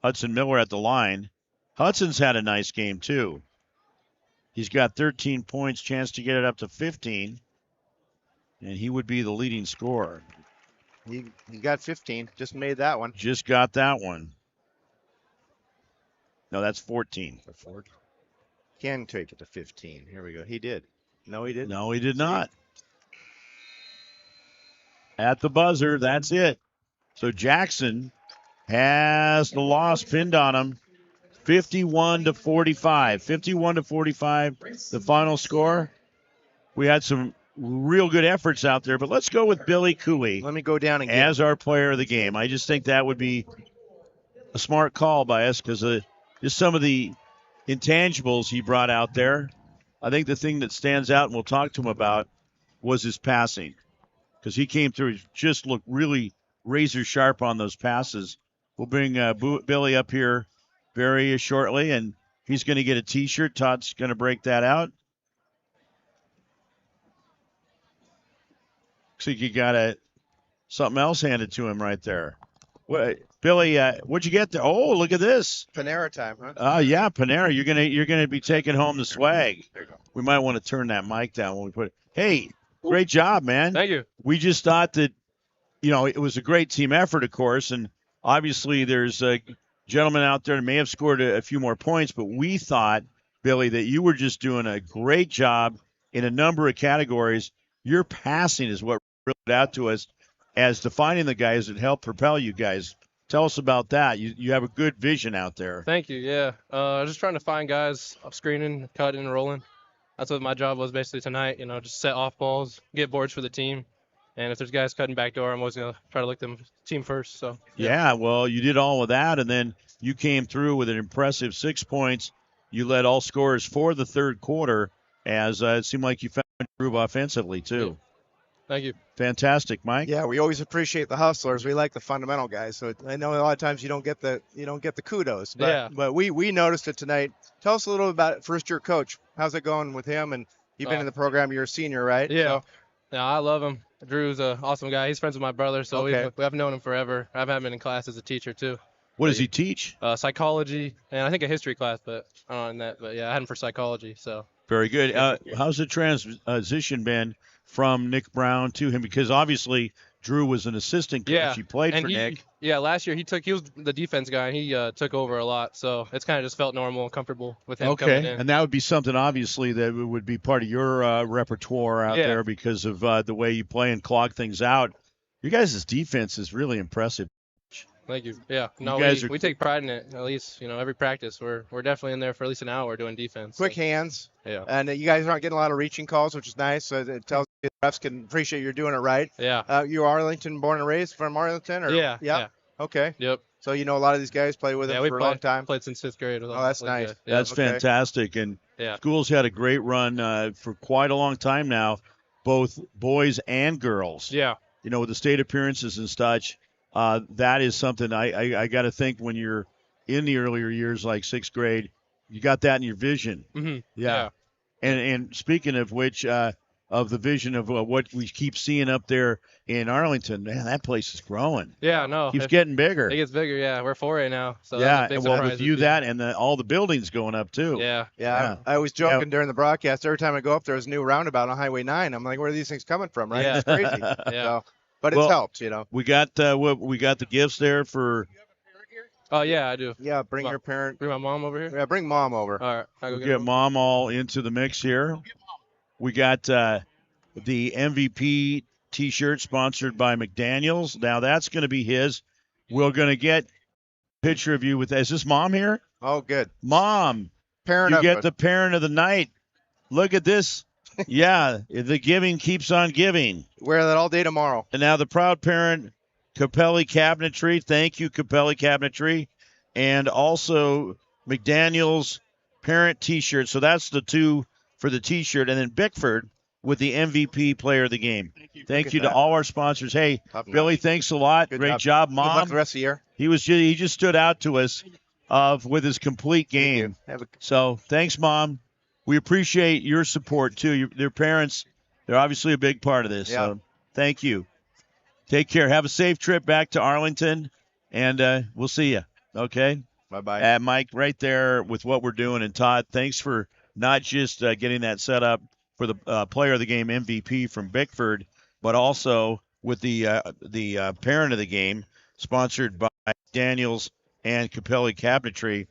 Hudson Miller at the line. Hudson's had a nice game, too. He's got 13 points, chance to get it up to 15. And he would be the leading scorer. He got 15. Just made that one. Just got that one. No, that's 14. Can take it to 15. Here we go. He did. No, he didn't. No, he did not. At the buzzer, that's it. So Jackson has the loss pinned on him. 51-45. 51-45, the final score. We had some real good efforts out there, but let's go with Billy Cooley. Let me go down and as our player of the game. I just think that would be a smart call by us because just some of the intangibles he brought out there. I think the thing that stands out, and we'll talk to him about, was his passing. Because he came through, just looked really razor sharp on those passes. We'll bring Billy up here very shortly, and he's going to get a T-shirt. Todd's going to break that out. Looks like you got something else handed to him right there. What, Billy, what'd you get there? Oh, look at this. Panera time, huh? Oh, yeah, Panera. You're gonna be taking home the swag. There you go. We might want to turn that mic down when we put it. Hey, great job, man. Thank you. We just thought that, it was a great team effort, of course, and obviously there's a gentleman out there that may have scored a few more points, but we thought, Billy, that you were just doing a great job in a number of categories. Your passing is what really stood out to us as defining the guys that helped propel you guys. Tell us about that. You have a good vision out there. Thank you. Yeah. Just trying to find guys up screening, cutting, and rolling. That's what my job was basically tonight. Just set off balls, get boards for the team. And if there's guys cutting back door, I'm always going to try to look them team first. So yeah, well, you did all of that, and then you came through with an impressive 6 points. You led all scorers for the third quarter as it seemed like you found a groove offensively, too. Thank you. Fantastic, Mike. Yeah, we always appreciate the hustlers. We like the fundamental guys. So I know a lot of times you don't get the kudos, but we noticed it tonight. Tell us a little about it. First year coach. How's it going with him? And you've been in the program. You're a senior, right? Yeah. So, yeah, I love him. Drew's an awesome guy. He's friends with my brother, so we have known him forever. I've had him in class as a teacher too. What does he teach? Psychology, and I think a history class, but I don't know that. But yeah, I had him for psychology. So Very good. How's the transition been from Nick Brown to him? Because obviously Drew was an assistant coach. yeah, He played for Nick. Yeah, last year he was the defense guy, and he took over a lot. So it's kind of just felt normal and comfortable with him coming in. And that would be something obviously that would be part of your repertoire out there because of the way you play and clog things out. You guys' defense is really impressive. Thank you. Yeah, no, we take pride in it. At least every practice we're definitely in there for at least an hour doing defense. Quick hands. Yeah. And you guys aren't getting a lot of reaching calls, which is nice. So it tells you the refs can appreciate you're doing it right. Yeah. You Arlington, born and raised from Arlington, or Yeah. Okay. Yep. So a lot of these guys play with him for a long time. Played since 5th grade. Oh, that's nice. Yeah. That's fantastic. And school's had a great run for quite a long time now, both boys and girls. Yeah. With the state appearances and such. That is something I got to think when you're in the earlier years, like 6th grade, you got that in your vision. Mm-hmm. Yeah. And speaking of which, of the vision of what we keep seeing up there in Arlington, man, that place is growing. Yeah, no. Keeps getting bigger. It gets bigger, yeah. We're 4A now. So yeah, that's a big well, surprise with you, that, and all the buildings going up, too. Yeah. I was joking during the broadcast. Every time I go up, there's a new roundabout on Highway 9. I'm like, where are these things coming from, right? Yeah. It's crazy. Yeah. But it's helped, We got we got the gifts there for. Oh yeah, I do. Yeah, bring your parent. Bring my mom over here. Yeah, bring mom over. All right, I'll go get mom all into the mix here. We got the MVP T-shirt sponsored by McDaniel's. Now that's going to be his. We're going to get a picture of you with. Is this mom here? Oh, good. Mom, parent. You get the parent of the night. Look at this. Yeah, the giving keeps on giving. Wear that all day tomorrow. And now the proud parent, Capelli Cabinetry. Thank you, Capelli Cabinetry. And also McDaniel's parent T-shirt. So that's the two for the T-shirt. And then Bickford with the MVP player of the game. Thank you to all our sponsors. Hey, Billy, thanks a lot. Great job, Mom. Good luck the rest of the year. He just stood out to us with his complete game. So thanks, Mom. We appreciate your support, too. Their parents, they're obviously a big part of this. Yeah. So thank you. Take care. Have a safe trip back to Arlington, and we'll see you. Okay? Bye-bye. Mike, right there with what we're doing. And Todd, thanks for not just getting that set up for the player of the game MVP from Bickford, but also with the parent of the game, sponsored by Daniels and Capelli Cabinetry.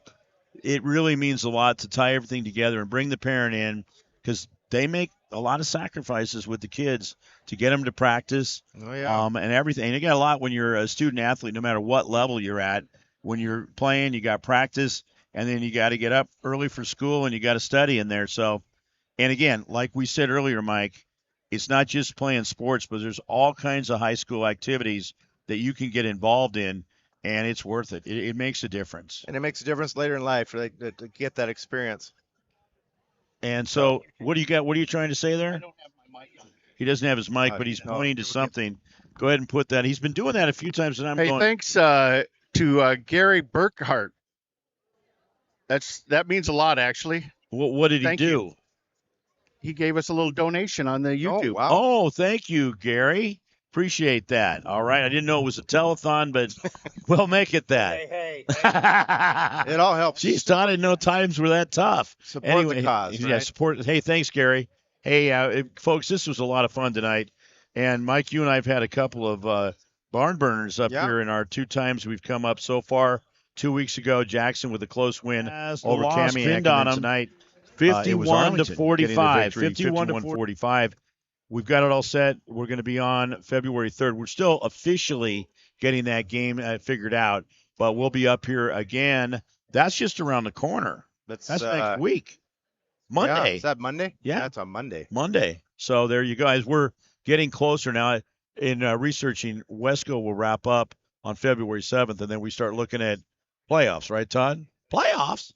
It really means a lot to tie everything together and bring the parent in because they make a lot of sacrifices with the kids to get them to practice and everything. And you got a lot when you're a student athlete, no matter what level you're at. When you're playing, you got practice, and then you got to get up early for school, and you got to study in there. So, and again, like we said earlier, Mike, it's not just playing sports, but there's all kinds of high school activities that you can get involved in. And it's worth it. It makes a difference. And it makes a difference later in life to get that experience. And so, what do you got? What are you trying to say there? I don't have my mic on. He doesn't have his mic, but he's pointing to something. Go ahead and put that. He's been doing that a few times, and I'm going. Thanks to Gary Burkhart. That means a lot, actually. What did he do? You. He gave us a little donation on the YouTube. Oh, wow. Oh, thank you, Gary. Appreciate that. All right. I didn't know it was a telethon, but we'll make it that. Hey. It all helps. Geez, Todd, I didn't know times were that tough. Support the cause, Yeah, right? support. Hey, thanks, Gary. Hey, folks, this was a lot of fun tonight. And, Mike, you and I have had a couple of barn burners up here in our 2 times we've come up so far. 2 weeks ago, Jackson with a close win over Kamiak tonight. 51-45. 51-45. We've got it all set. We're going to be on February 3rd. We're still officially getting that game figured out, but we'll be up here again. That's just around the corner. That's next week. Monday. Yeah, is that Monday? Yeah. That's on Monday. Monday. So there you go. As we're getting closer now, in researching, Wesco will wrap up on February 7th, and then we start looking at playoffs, right, Todd? Playoffs?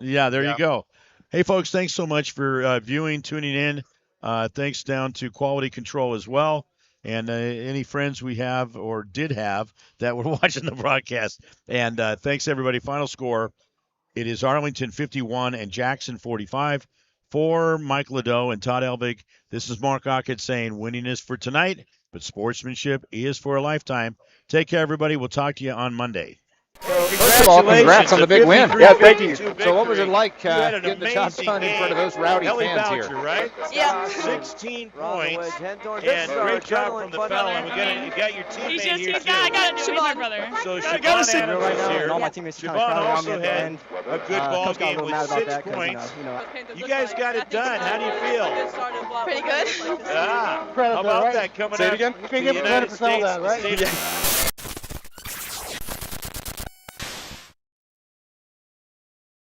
Yeah, there you go. Hey, folks, thanks so much for viewing, tuning in. Thanks down to Quality Control as well. And any friends we have or did have that were watching the broadcast. And thanks, everybody. Final score, it is Arlington 51 and Jackson 45. For Mike Ladeau and Todd Elvig, this is Mark Aucutt saying winning is for tonight, but sportsmanship is for a lifetime. Take care, everybody. We'll talk to you on Monday. First of all, congrats on the big win. Yeah, thank you. So what was it like getting the job done in front of those rowdy fans here? Right? Yeah. 16 points. And great job from the fella. And you got your teammate here, too. I got Siobhan, brother. So Siobhan Adams here. All my teammates Siobhan also had a good ball game with 6 points. You guys got it done. How do you feel? Pretty good. How about that coming out of the United States?